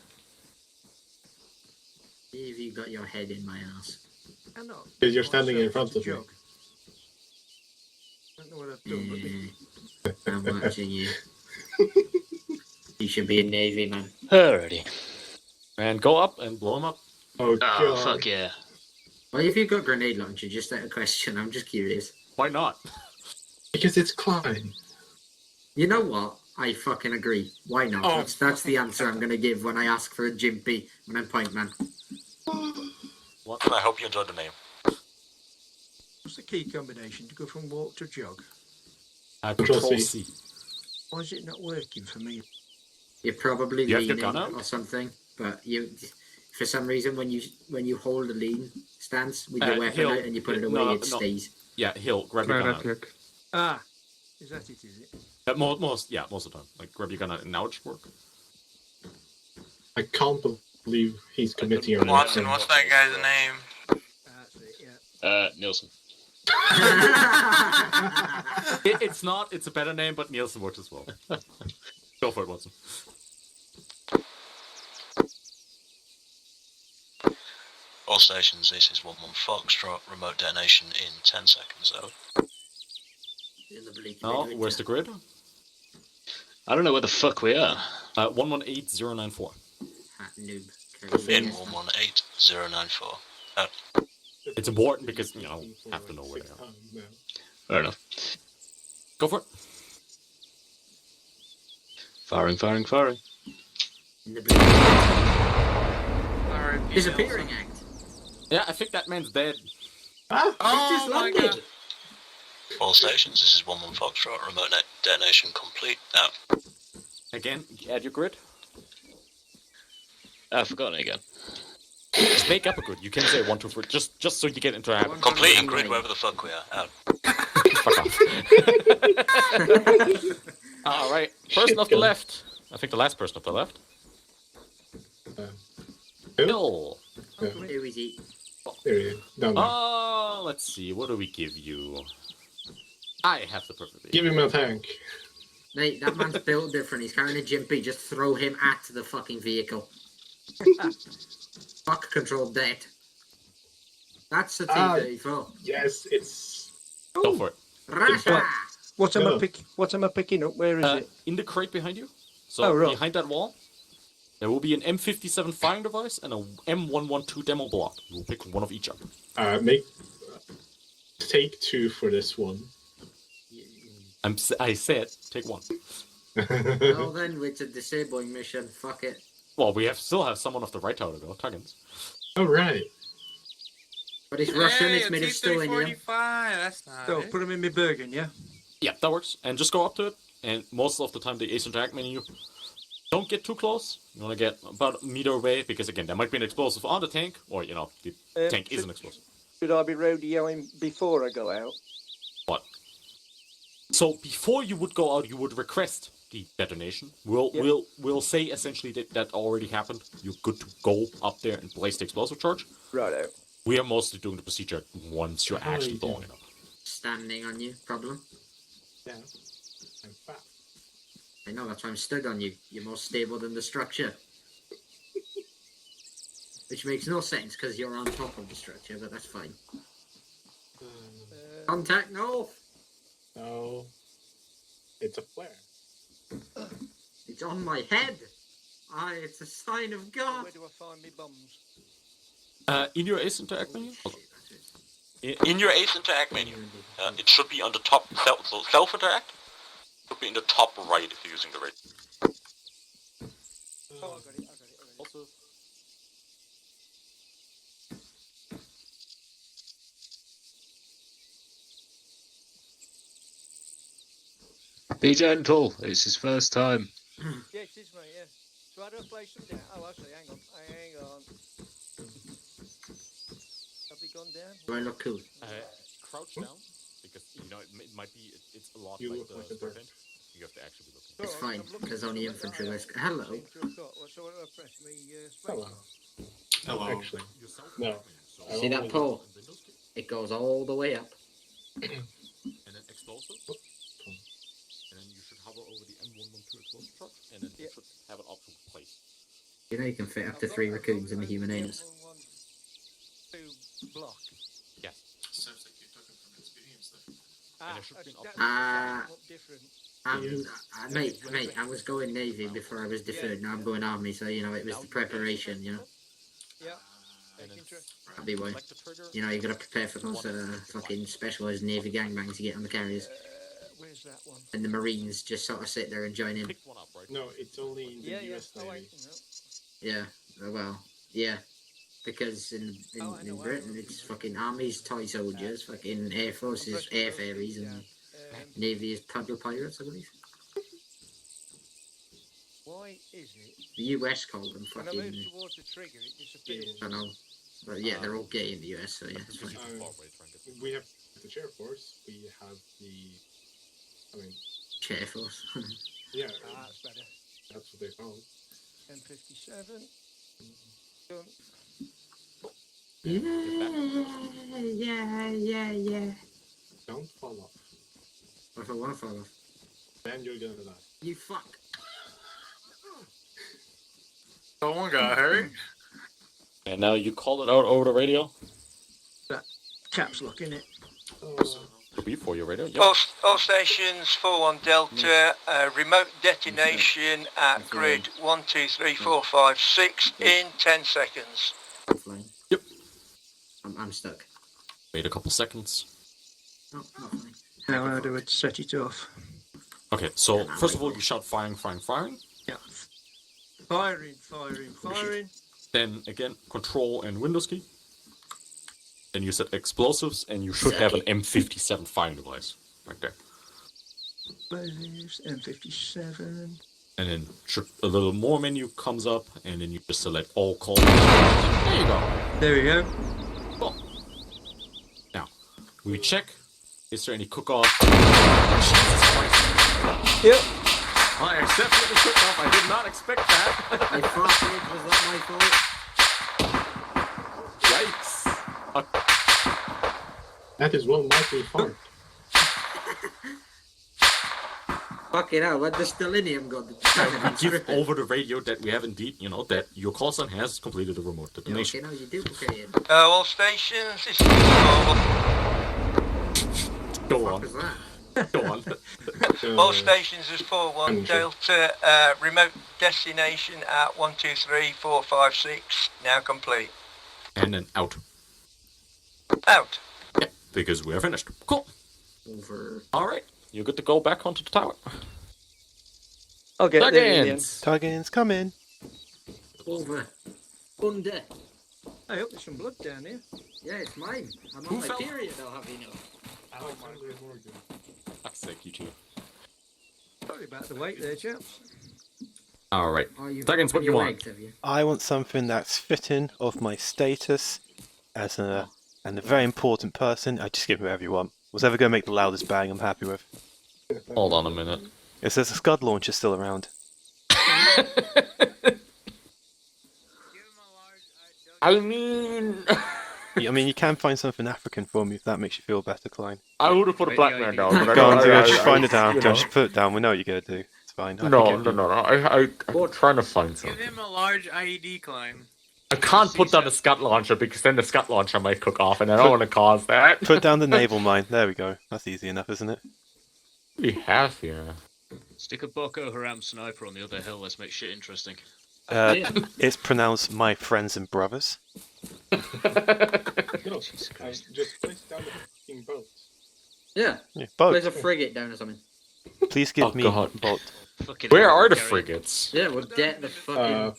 Have you got your head in my ass? Because you're standing in front of me. I don't know what I've done, but I'm watching you. You should be a Navy man. Alrighty. And go up and blow him up. Oh, Oh, God. fuck yeah. Well, if you've got grenade launcher, just out of question, I'm just curious. Why not? Because it's Klein. You know what? I fucking agree. Why not? Oh. That's the answer I'm going to give when I ask for a Jimpy when I'm point man. Well, I hope you enjoyed the name. what's the key combination to go from walk to jog? Control Control C. C. Why is it not working for me? You're probably You have your leaning gun out? or something, but for some reason, when you hold a lean stance with your weapon Hill, out and you put it away, no, it no. stays. Yeah, Hill, grab your gun out. Ah, is that it, is it? Most of the time. Like, grab your gun out and now it should work. I can't believe he's committing a Watson, what's that guy's name? That's it, yeah. Milsim. It's not, it's a better name, but Nielsen works as well. Go for it, Watson. All stations, this is 1-1 Foxtrot, remote detonation in 10 seconds. Out. In the bleak Oh, midwinter. where's the grid? I don't know where the fuck we are. 118094. Ah, noob. In 118094. Out. It's important because, have to know where they are. Fair enough. Go for it. Firing. In the bleak. R.I.P. Disappearing act. Yeah, I think that man's dead. Ah! Oh Just my landed. god. All stations, this is 1-1 Foxtrot, remote detonation complete. Out. Again, add your grid. I've forgotten it again. Just make up a grid. You can say 1, 2, 3, just so you get into a habit. Completing grid wherever the fuck we are. Out. Fuck off. Alright, person off the left. I think the last person off the left. Who? Hill. Who is he? There he is. Down there. Let's see, what do we give you? I have the perfect Give him a tank. Mate, that man's built different. He's carrying a Jimpy. Just throw him at the fucking vehicle. Fuck control dead. That's the T-34. Yes, it's... Go for it. Rasha! What am Go. I picking up? Where is it? In the crate behind you. So Oh, right. behind that wall, there will be an M57 firing device and a M112 demo block. We'll pick one of each up. Take 2 for this one. I said take one. Well then, it's a disabling mission. Fuck it. Well, we still have someone off the right tower though, Tuggins. All right. But it's Russian. It's made of steel in him. That's not So, it. put him in my Bergen, yeah? Yeah, that works. And just go up to it. And most of the time, the ace interact menu. Don't get too close. You want to get about a meter away because again, there might be an explosive on the tank, or the tank is an explosive. Should I be rodeoing before I go out? What? So before you would go out, you would request the detonation. We'll say essentially that already happened. You're good to go up there and place the explosive charge. Righto. We are mostly doing the procedure once you're actually blowing it up. Standing on you, problem. Yeah. I'm fat. I know, that's why I'm stood on you. You're more stable than the structure. Which makes no sense because you're on top of the structure, but that's fine. Contact, no! No. It's a flare. It's on my head! It's a sign of God! Where do I find my bombs? In your ace interact menu? In your ace interact menu, it should be on the top. Self interact should be in the top right if you're using the right. Oh, I got it. Also, Be gentle. It's his first time. Yeah, it is, mate, yeah. So how do I place them down? Oh, actually, hang on. Have they gone down? Do I look cool? crouch down because it might be it's a lot You like look the like a Spartan. bird. You have to actually be looking. It's fine, because only infantry was... Hello. So what do I press? Hello. Hello. Actually, no. See that pole? It goes all the way up. And then explosive. And then you should hover over the M112 explosive truck, and then it should have an option to place. You know you can fit up to 3 raccoons in a human anus. Block. Yes. Sounds like you're talking from experience there. And there should be an option. Mate, I was going Navy before I was deferred. Now I'm going Army, so it was the preparation, Yeah. That'd be why. You gotta prepare for those fucking specialised Navy gangbangs you get on the carriers. Where's that one? And the Marines just sort of sit there and join in. Pick one up, right? No, it's only in the US Navy. Yeah, well, yeah. Because in Britain, it's fucking Army's toy soldiers, fucking Air Force is air fairies, and Navy is paddle pirates, I believe. Why is it? The US called them When I move fucking... towards the trigger, it disappears. I know. But yeah, they're all gay in the US, so yeah, it's fine. We have the Chair Force. We have the... Chair Force. Yeah, That's better. that's what they call it. M57. Done. Yeah. Don't fall off. What if I want to fall off? Then you're gonna die. You fuck. Someone got hurt. And now you call it out over the radio. Caps lock in it. It'll be for your radio. Yep. All stations, 4-1 Delta, remote detonation at grid 1, 2, 3, 4, 5, 6 in 10 seconds. I'm flying. Yep. I'm stuck. Wait a couple seconds. No, not flying. Now how do I set it off? Okay, so first of all, you shout firing. Yeah. Firing. Then again, control and Windows key. Then you set explosives, and you should have an M57 firing device right there. Explosives, M57. And then a little more menu comes up, and then you just select all calls. There you go. There we go. Cool. Now, we check. Is there any cook-off? Jesus Christ. Yep. I accepted the cook-off. I did not expect that. I farted. Was that my fault? Yikes. That is one mighty fart. Fucking hell, where'd the stellinium go? We give over the radio that we have indeed, that your call sign has completed the remote detonation. Okay, now you duplicate it. All stations, this is Paul. Go on. What was that? Go on. All stations is 4-1 Delta, remote destination at 1, 2, 3, 4, 5, 6, now complete. And then out. Out. Yeah, because we are finished. Cool. Over. Alright, you're good to go back onto the tower. I'll get there in the end. Tuggins, come in. Over. Under. I hope there's some blood down here. Yeah, it's mine. I'm Who on my fell? period, I'll have you know. Alexander Morgan. Fuck's sake, you two. Sorry about the wait there, chaps. Alright. Oh, you've Tuggins, got what do you your want? legs, have you? I want something that's fitting of my status as a very important person. I just give me whatever you want. Whatever going to make the loudest bang, I'm happy with. Hold on a minute. If there's a Scud launcher still around. I mean... I mean, you can find something African for me if that makes you feel better, Klein. I would have put a black man down, but I Go on, don't... just find it down. you know. Just put it down. We know what you're going to do. It's fine. I No, can no, get no, you. no. I'm trying to find Give something. him a large IED, Klein. I can't put down a Scud launcher because then the Scud launcher might cook off, and I don't want to cause that. Put down the naval mine. There we go. That's easy enough, isn't it? We have here. Stick a Boko Haram sniper on the other hill. Let's make shit interesting. It's pronounced my friends and brothers. No, just place down the fucking boat. Yeah. Yeah, boat. Place a frigate down or something. Please give Oh, me God. boat. Fucking Where hell, are the Gary. frigates? Yeah, we'll get the fucking...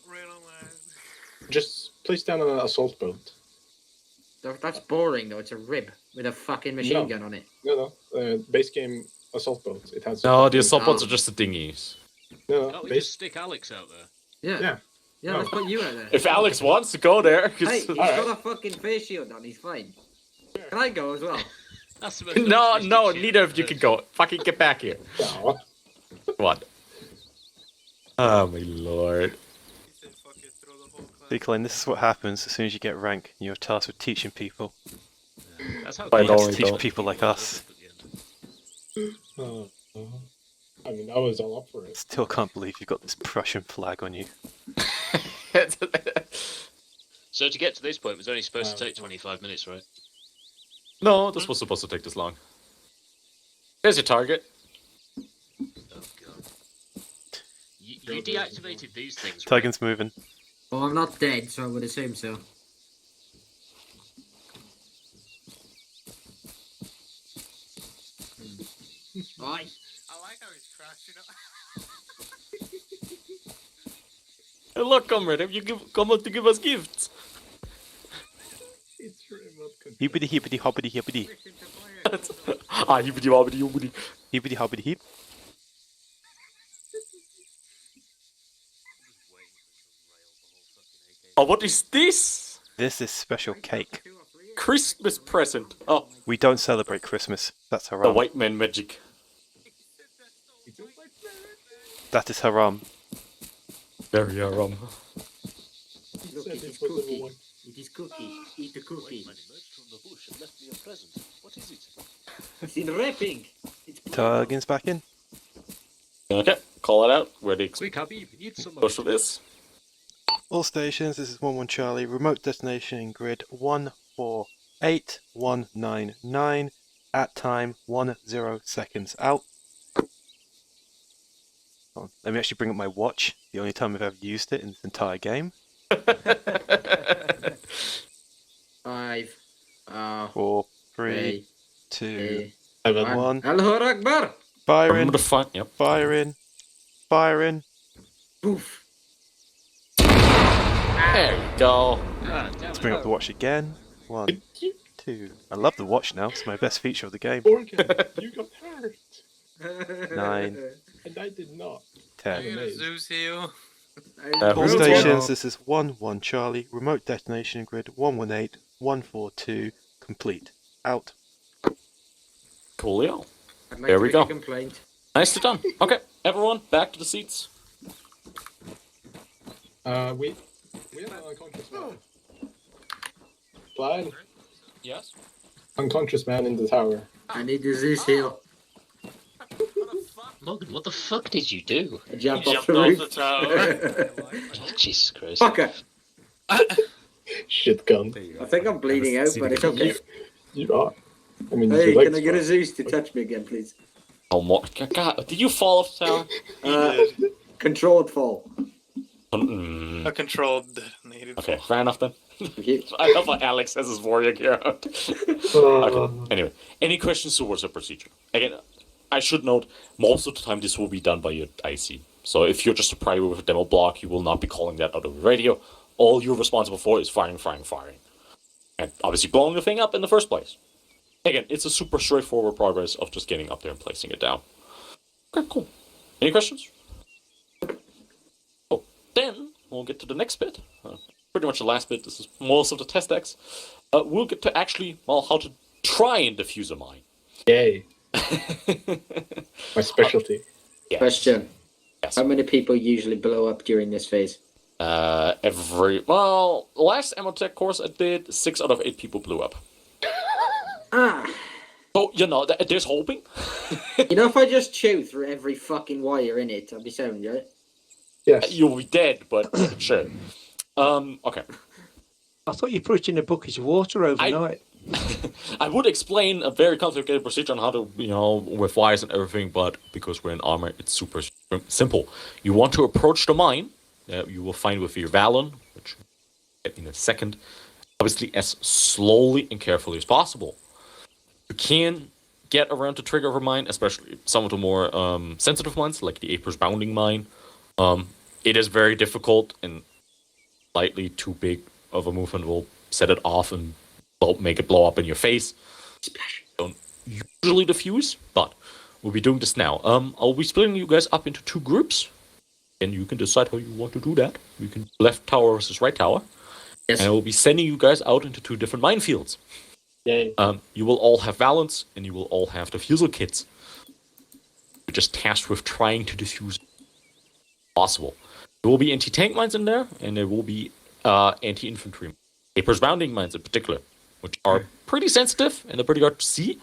Just place down an assault boat. That's boring, though. It's a rib with a fucking machine No. gun on it. No, base game assault boat. It has. No, the assault boats are just the dinghies. No, Can't we base. just stick Alex out there? Yeah. Yeah. Yeah, No. let's put you out there. If Alex wants to go there, 'cause- Hey, he's Alright. got a fucking face shield on. He's fine. Can I go as well? That's the most no, optimistic no, shit neither I've of you heard. can go. Fucking get back here. No. What? Oh my lord. See, Klein, this is what happens as soon as you get rank. You're tasked with teaching people. That's how By You the have way, to teach don't. people like us. I mean, I was all up for it. Still can't believe you've got this Prussian flag on you. So to get to this point, it was only supposed to take 25 minutes, right? No, this was supposed to take this long. There's your target. Oh god. You deactivated these things, right? Tuggins moving. Well, I'm not dead, so I would assume so. Oi. I like how he's crashing up. Hey, look, comrade, you come out to give us gifts. It's remote control. Hippity hippity hoppity hippity. Ah, hibbity wobbity wobbity. Hippity hoppity heap. Oh, what is this? This is special cake. Christmas present. Oh, We don't celebrate Christmas. That's the haram. white man magic. That is haram. Very Look, it is cookie. It is cookie. Eat the cookie. Man emerged from the bush and left me a present. What is it? It's in wrapping. It's Tuggins back in. Okay, call it out. Where the Quick, Habib, eat some push for this? All stations, this is 1-1 Charlie. Remote destination in grid 148199. At time 10 seconds out. Hold on, let me actually bring up my watch. The only time I've ever used it in this entire game. 5, 4, 3, 3, 2, 1. 1. Allahu Akbar! I'm Firing. gonna find. Yep. Firing. Firing. Poof! There you go. Ah, damn Let's it. bring up the watch again. 1, 2. I love the watch now. It's my best feature of the game. Morgan, you got hurt. 9, And I did not. 10. You're gonna Zeus heal. All Who's stations, this is 1-1 Charlie. Remote destination in grid 118142. Complete. Out. Coolio. I'd like There to we make go. a complaint. Nicely done. Okay, everyone, back to the seats. We have an unconscious man. Klein, Yes. unconscious man in the tower. I need the Zeus heal. Morgan, what the fuck did you do? I jumped off Jumped the off roof. the tower. Oh, Jesus Christ. Fucker! Shit gun. I think I'm bleeding out, but it's okay. You are. I mean, Hey, your legs can I get a are- Zeus to touch me again, please? Oh, God, did you fall off the tower? Controlled fall. Mm. A controlled detonated. Okay, fair enough then. You- I love how Alex has his warrior gear out. Okay, anyway, any questions towards the procedure? Again, I should note, most of the time this will be done by your IC. So if you're just a private with a demo block, you will not be calling that out of the radio. All you're responsible for is firing. And obviously blowing the thing up in the first place. again, it's a super straightforward progress of just getting up there and placing it down. Okay, cool. Any questions? Oh, then we'll get to the next bit. Pretty much the last bit. This is most of the test decks. We'll get to actually, well, how to try and defuse a mine. Yay. My specialty. Yes. Question. Yes. How many people usually blow up during this phase? Last Amotech course I did, 6 out of 8 people blew up. Ah. So, there's hoping. If I just chew through every fucking wire in it, I'll be sound, right? Yes. You'll be dead, but sure. Okay. I thought you put it in a bucket of water overnight. I would explain a very complicated procedure on how to, with wires and everything, but because we're in Arma, it's super simple. You want to approach the mine, you will find with your Valen, which I'll get in a second, obviously as slowly and carefully as possible. You can get around the trigger of a mine, especially some of the more sensitive mines, like the Apers Bounding mine. It is very difficult, and slightly too big of a movement will set it off and make it blow up in your face. Don't usually defuse, but we'll be doing this now. I'll be splitting you guys up into 2 groups, and you can decide how you want to do that. We can left tower versus right tower. Yes. And I will be sending you guys out into 2 different minefields. Yay. You will all have Valence, and you will all have defusal kits. You're just tasked with trying to defuse possible. There will be anti-tank mines in there, and there will be anti-infantry. Apers Bounding mines in particular, which are pretty sensitive and they're pretty hard to see.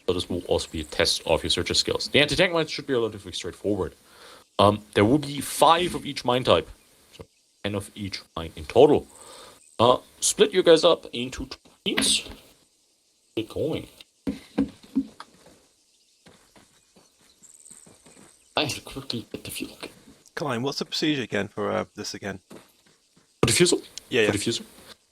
So this will also be a test of your searcher skills. The anti-tank mines should be relatively straightforward. There will be 5 of each mine type. So 10 of each mine in total. Split you guys up into 2 teams. Get going. I have to quickly get the fuel. Klein, what's the procedure again for this again? For defusal? Yeah. For diffuser?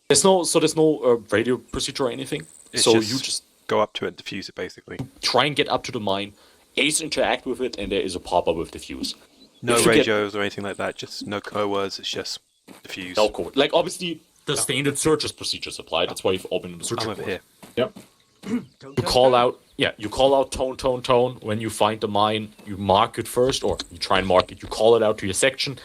There's no radio procedure or anything. It's so just you just go up to it and defuse it, basically. Try and get up to the mine. Ace interact with it, and there is a pop-up with defuse. No radios or anything like that. Just no code words. It's just defuse. No code. Like obviously, the standard searches procedures apply. That's why you've opened the search. I'm over here. Yep. You call out. Yeah, you call out tone. When you find the mine, you mark it first, or you try and mark it. You call it out to your section.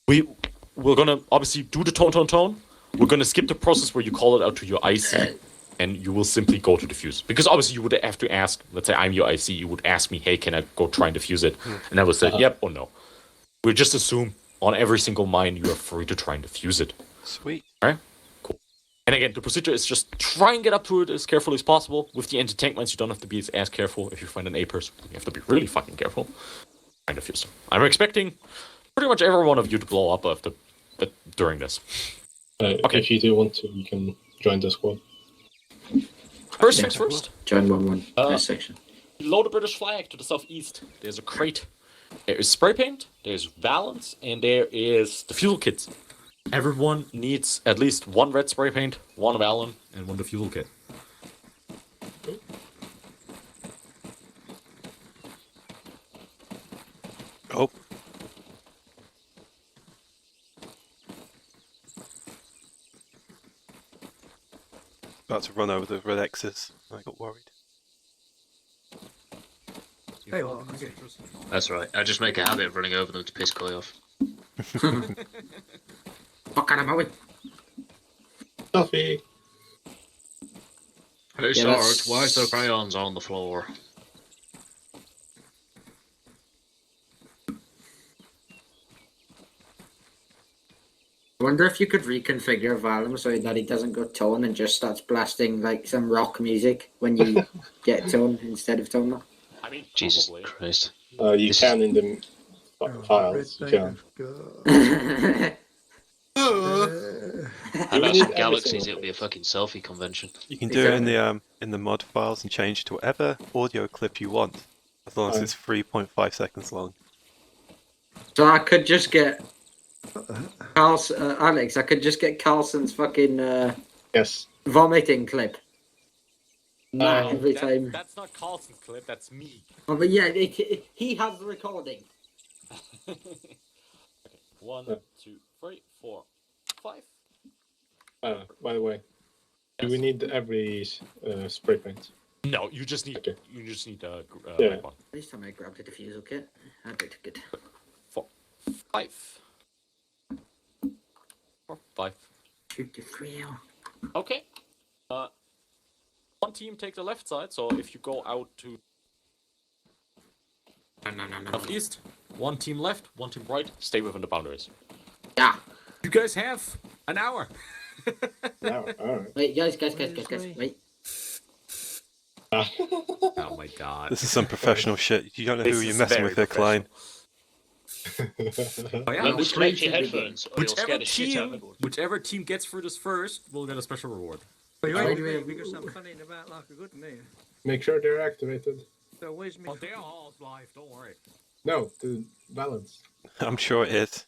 We're gonna obviously do the tone. We're gonna skip the process where you call it out to your IC, and you will simply go to defuse. Because obviously you would have to ask. Let's say I'm your IC. You would ask me, "Hey, can I go try and defuse it?" And I would say, "Yep" or "No." We just assume on every single mine you are free to try and defuse it. Sweet. All right. Cool. And again, the procedure is just try and get up to it as carefully as possible. With the anti-tank mines, you don't have to be as careful. If you find an A-person, you have to be really fucking careful. Try and defuse them. I'm expecting pretty much every one of you to blow up during this. Okay. If you do want to, you can join the squad. First things first. Join 1-1. Section. Below the British flag to the southeast, there's a crate. There is spray paint, there's Valance, and there is the fuel kits. Everyone needs at least 1 red spray paint, 1 Valen, and 1 defusal kit. Oh. About to run over the red X's. I got worried. Hey, well, okay. That's right. I just make a habit of running over them to piss Coy off. Fuck out of my way. Selfie. Hey, Sarge, why is there crayons on the floor? I wonder if you could reconfigure Valum so that he doesn't go tone and just starts blasting like some rock music when you get tone instead of tone. I mean, Jesus probably. Christ. You can in the files. You can. I know some galaxies it'll be a fucking selfie convention. You can do it in the mod files and change it to whatever audio clip you want, as long as it's 3.5 seconds long. So I could just get Alex. I could just get Carlson's fucking yes vomiting clip. Every time. That's not Carlson's clip. That's me. Oh, but yeah, he has the recording. Okay. 1, 2, 3, 4, 5. By the way, Do we need every spray paint? No, you just need Okay. Yeah. red one. This time I grabbed the defusal kit. I bet good. 4, 5. 4, 5. Shoot the thrill. Okay. One team take the left side, so if you go out to No. northeast, one team left, one team right, stay within the boundaries. Yeah. You guys have an hour. No, alright. Wait, guys. Wait. Oh my god. This is some professional shit. You don't know who This you're is messing very with here, Klein. Oh, yeah. Remember, disconnect your headphones, or you'll scare the shit out of everyone. Whichever team gets through this first will get a special reward. You Right, ain't wait. because I'm funnying about like a good man. Make sure they're activated. So where's me? Oh, they're all live, don't worry. No, to balance. I'm sure it is.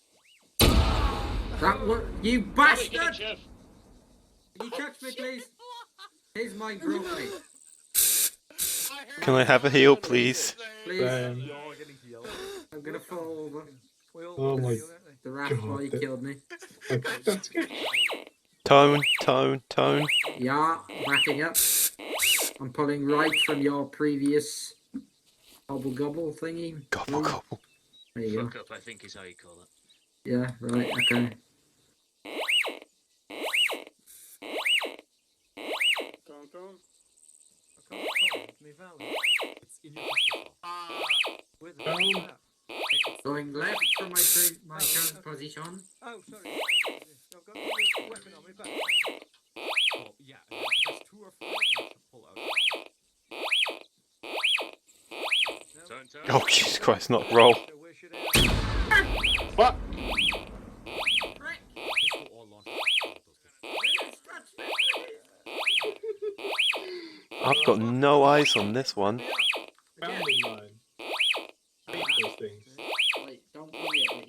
That what? You bastard! Jeff. Can you touch me, please? Here's my grumpy. Can I have a heal, please? Please. You're getting healed. I'm gonna fall over. We all Oh got my healed, don't they? The rat boy killed me. Okay, that's good. Tone. Yeah, backing up. I'm pulling right from your previous gobble gobble thingy. Gobble. There you go. Fuck up, I think is how you call it. Yeah, right, okay. Count. I can't find me valley. It's in your pistol. Where the hell is that? Going left from my current position. Oh, sorry. I've got the weapon on me back. Oh, yeah. Press 2 or 4 and you should pull out. Turn. Oh, Jesus Christ, not roll. So where should I? What? Pistol or launcher. I've got no eyes on this one. Bounding mine. I hate those things. Wait, don't worry at me.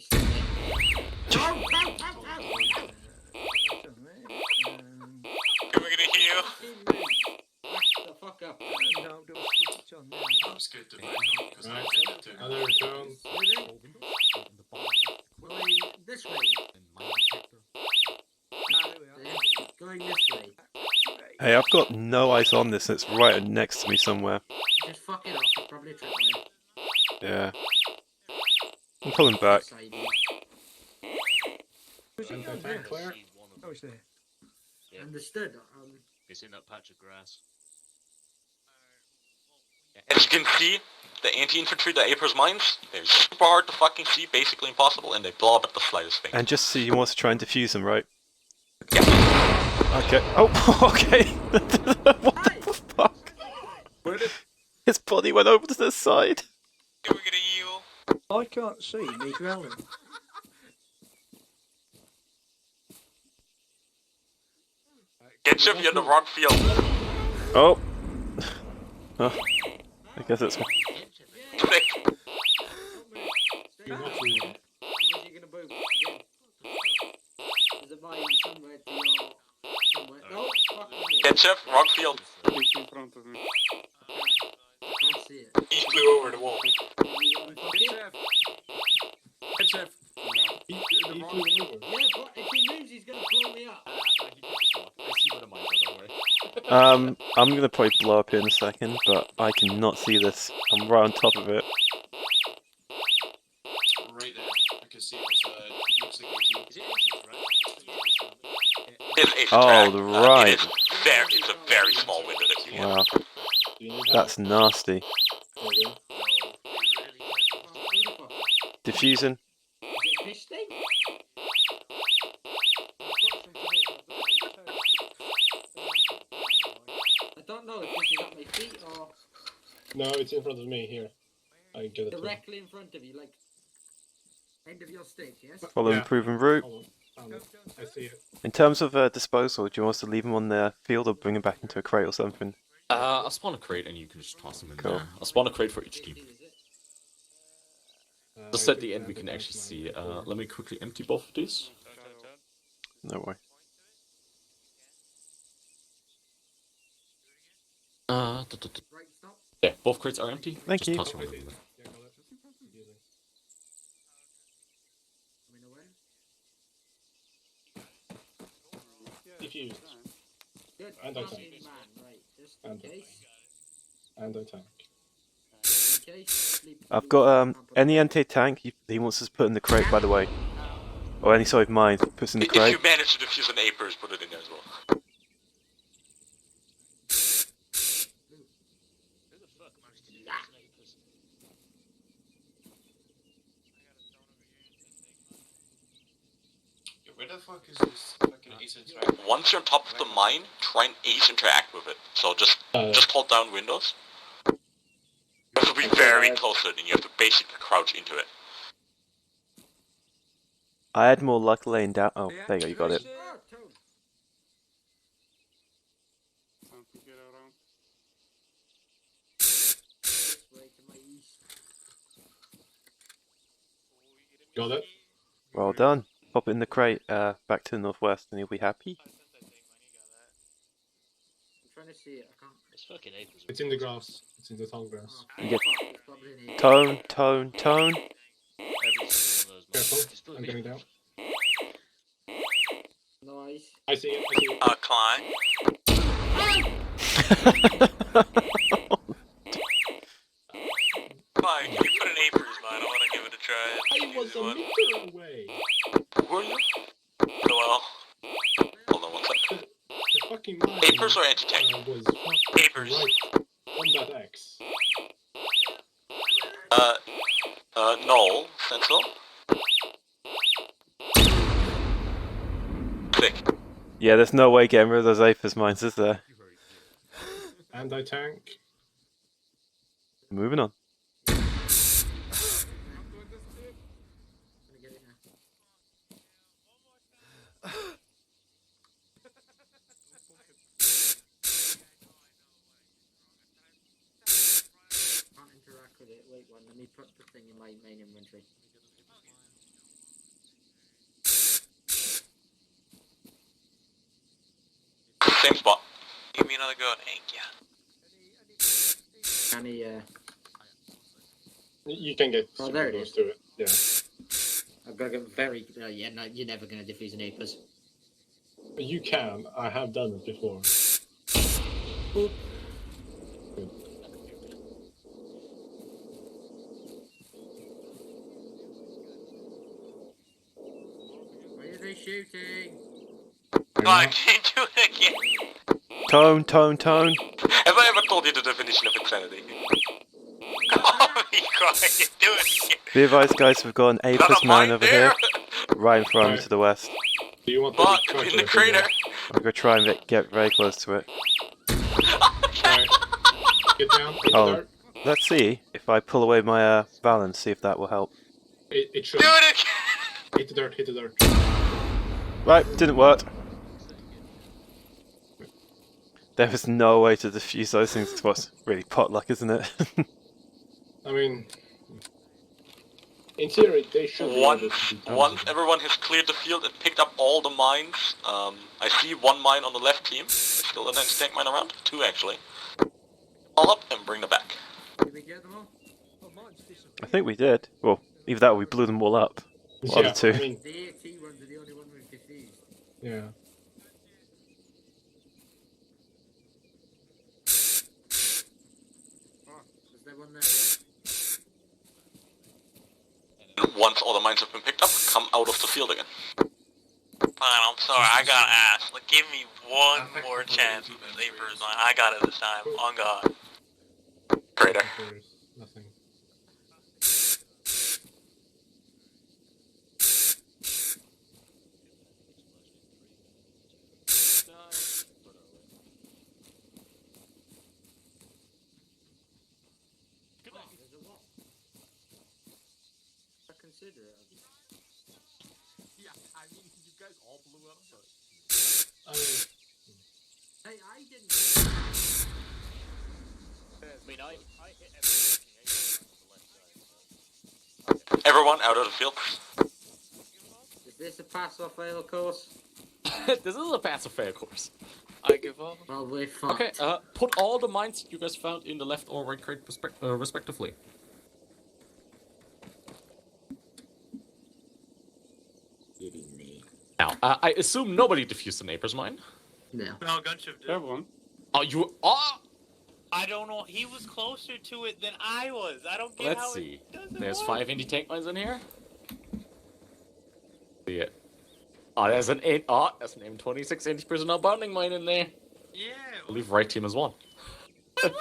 We're gonna heal. Back the fuck up. No, don't switch it on now. I'm scared to back up because I Right. have to. Another down. Going this way. There we are. Going this way. Hey, I've got no eyes on this, and it's right next to me somewhere. Just fuck it off. It's probably a tripwire. Yeah. I'm pulling back. Where's it going? Anti-tank clear. Oh, it's there. Yeah. Understood. It's in that patch of grass. As you can see, the anti-infantry, the April's mines, they're super hard to fucking see, basically impossible, and they blow up at the slightest thing. And just so you want to try and defuse them, right? Yeah. Okay. Oh, okay. What the fuck? Where did... His body went over to the side. We're gonna heal. I can't see me growling. Get you in the wrong field. Oh. Oh. I guess it's... Get you, wrong field. He's in front of me. He flew over the wall. Head chef. He flew over. Yeah, but if he moves, he's gonna blow me up. I see where the mines are, don't worry. I'm gonna probably blow up here in a second, but I cannot see this. I'm right on top of it. Right there. I can see it's looks like It's Oh, track. right. It's a very small window that you can. Wow. Do you need That's nasty. help? There you go. Diffusing. I don't know if this is at my feet or No, it's in front of me here. I get it. directly in front of you, like end of your stick, yes? Follow the Yeah. proven route. Hold on. I see it. In terms of disposal, do you want us to leave them on the field or bring them back into a crate or something? I'll spawn a crate and you can just toss them in Cool. there. I'll spawn a crate for each team. Just I at the think end we can actually see. Let me quickly empty both of these. No way. Yeah, both crates are empty. Thank Just you. toss them in there. Defused. Good. And And I tank. Right, just in And case. And I tank. In case. I've got any anti-tank he wants us to put in the crate, by the way. Or any sort of mine puts in the If crate. you manage to defuse an Apers, put it in there as well. Where the fuck is this fucking ace interact? Once you're on top of the mine, try and ace interact with it. So just hold down windows. You have to be very close to it, and you have to basically crouch into it. I had more luck laying down. Oh, there you go, you got it. Got it. Well done. Pop it in the crate back to the northwest and he'll be happy. I'm trying to see it. I can't. It's fucking Apers. It's in the grass. It's in the tall grass. You get tone. Careful. I'm getting down. Nice. I see it. Klein. Klein, can you put an Apers mine? I want to give it a try. I was a meter away. Were you? Well, hold on one second. The fucking mine Apers or anti-tank? was Apers. right on that X. No, Central. Click. Yeah, there's no way getting rid of those Apis mines, is there? And I tank. Moving on. Wait one, let me put the thing in my main inventory. Same spot. Give me another go, thank you. Any, You can get Oh, there it close is. to it. Yeah. I've got to get very. Yeah, no, you're never going to defuse an Apers. You can. I have done it before. Oop. Good. Why are they shooting? Klein, can you do it again? Tone. Have I ever told you the definition of insanity? Oh, you Klein, do it again. Be advised, guys, we've got an Not Apis a mine mine over there. here, right in front of me to the west. Do you want But to in the crater. I'm gonna try and get very close to it. Alright. Get down. Get Oh, there. let's see if I pull away my balance, see if that will help. It should. Do it again. Hit the dirt. Hit the dirt. Right, didn't work. There was no way to defuse those things. It was really potluck, isn't it? I mean, in theory, they should be able to do Once tons. everyone has cleared the field and picked up all the mines, I see one mine on the left team. Still an anti-tank mine around. Two actually. All up and bring them back. Did we get them all? I think we did. Well, either that or we blew them all up. One of the two. I mean, The AT ones are the only one we've defused. yeah. Oh, is there one there? And once all the mines have been picked up, come out of the field again. Fine, I'm sorry, I gotta ask. Like, give me one more chance with this Apers mine. I got it this time, on God. Crater. There's nothing. Consider it. Yeah, I mean, you guys all blew up, but... I mean, Hey, I didn't. I mean, I hit everything on the left side. Everyone out of the field. Is this a pass or fail course? This is a pass or fail course. I give up. Well, we're fucked. Okay, put all the mines you guys found in the left or right crate respectively. Now, I assume nobody defused the neighbor's mine. No. No, gunship did. One. Oh, you. Oh! I don't know. He was closer to it than I was. I don't get Let's how see. it doesn't There's work. 5 anti-tank mines in here. See it. Oh, there's an there's an M26 anti-personnel bounding mine in there. Yeah. I believe right team has won. What?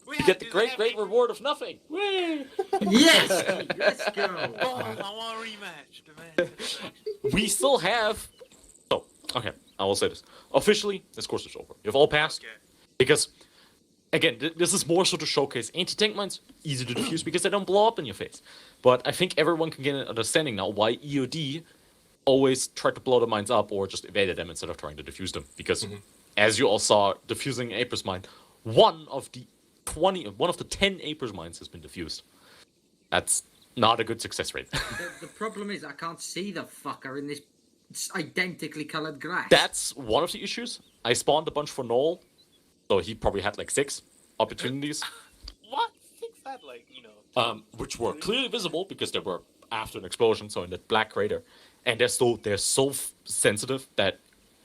You get the great reward of nothing. Whee! Yes! Let's go! Oh, I want a rematch. Demand. We still have. Oh, okay. I will say this. Officially, this course is over. You've all passed. Okay. Because, again, this is more so to showcase anti-tank mines, easy to defuse because they don't blow up in your face. But I think everyone can get an understanding now why EOD always tried to blow the mines up or just evaded them instead of trying to defuse them. Because, as you all saw, defusing an Apris mine, one of the 10 Apris mines has been defused. That's not a good success rate. The problem is I can't see the fucker in this identically coloured grass. That's one of the issues. I spawned a bunch for Noel, so he probably had like 6 opportunities. What? 6 had like, you know. Which were clearly visible because they were after an explosion, so in that black crater. And they're so sensitive that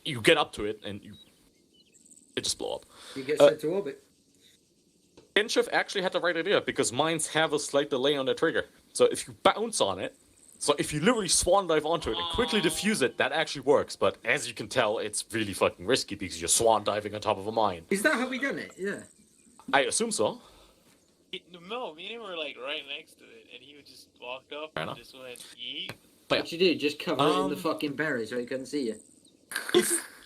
you get up to it and it just blow up. You get sent to orbit. Genshiv actually had the right idea because mines have a slight delay on their trigger. So if you bounce on it, so if you literally swan dive onto it and quickly defuse it, that actually works. But as you can tell, it's really fucking risky because you're swan diving on top of a mine. Is that how we done it? Yeah. I assume so. No, me and him were like right next to it, and he would just walk up Fair and enough. just went, yeet. But What you do? Just cover it in the fucking berries so he couldn't see you.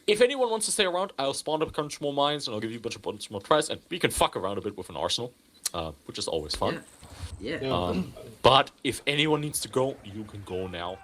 If anyone wants to stay around, I'll spawn up a bunch more mines and I'll give you a bunch more tries, and we can fuck around a bit with an arsenal, which is always fun. Yeah. But if anyone needs to go, you can go now.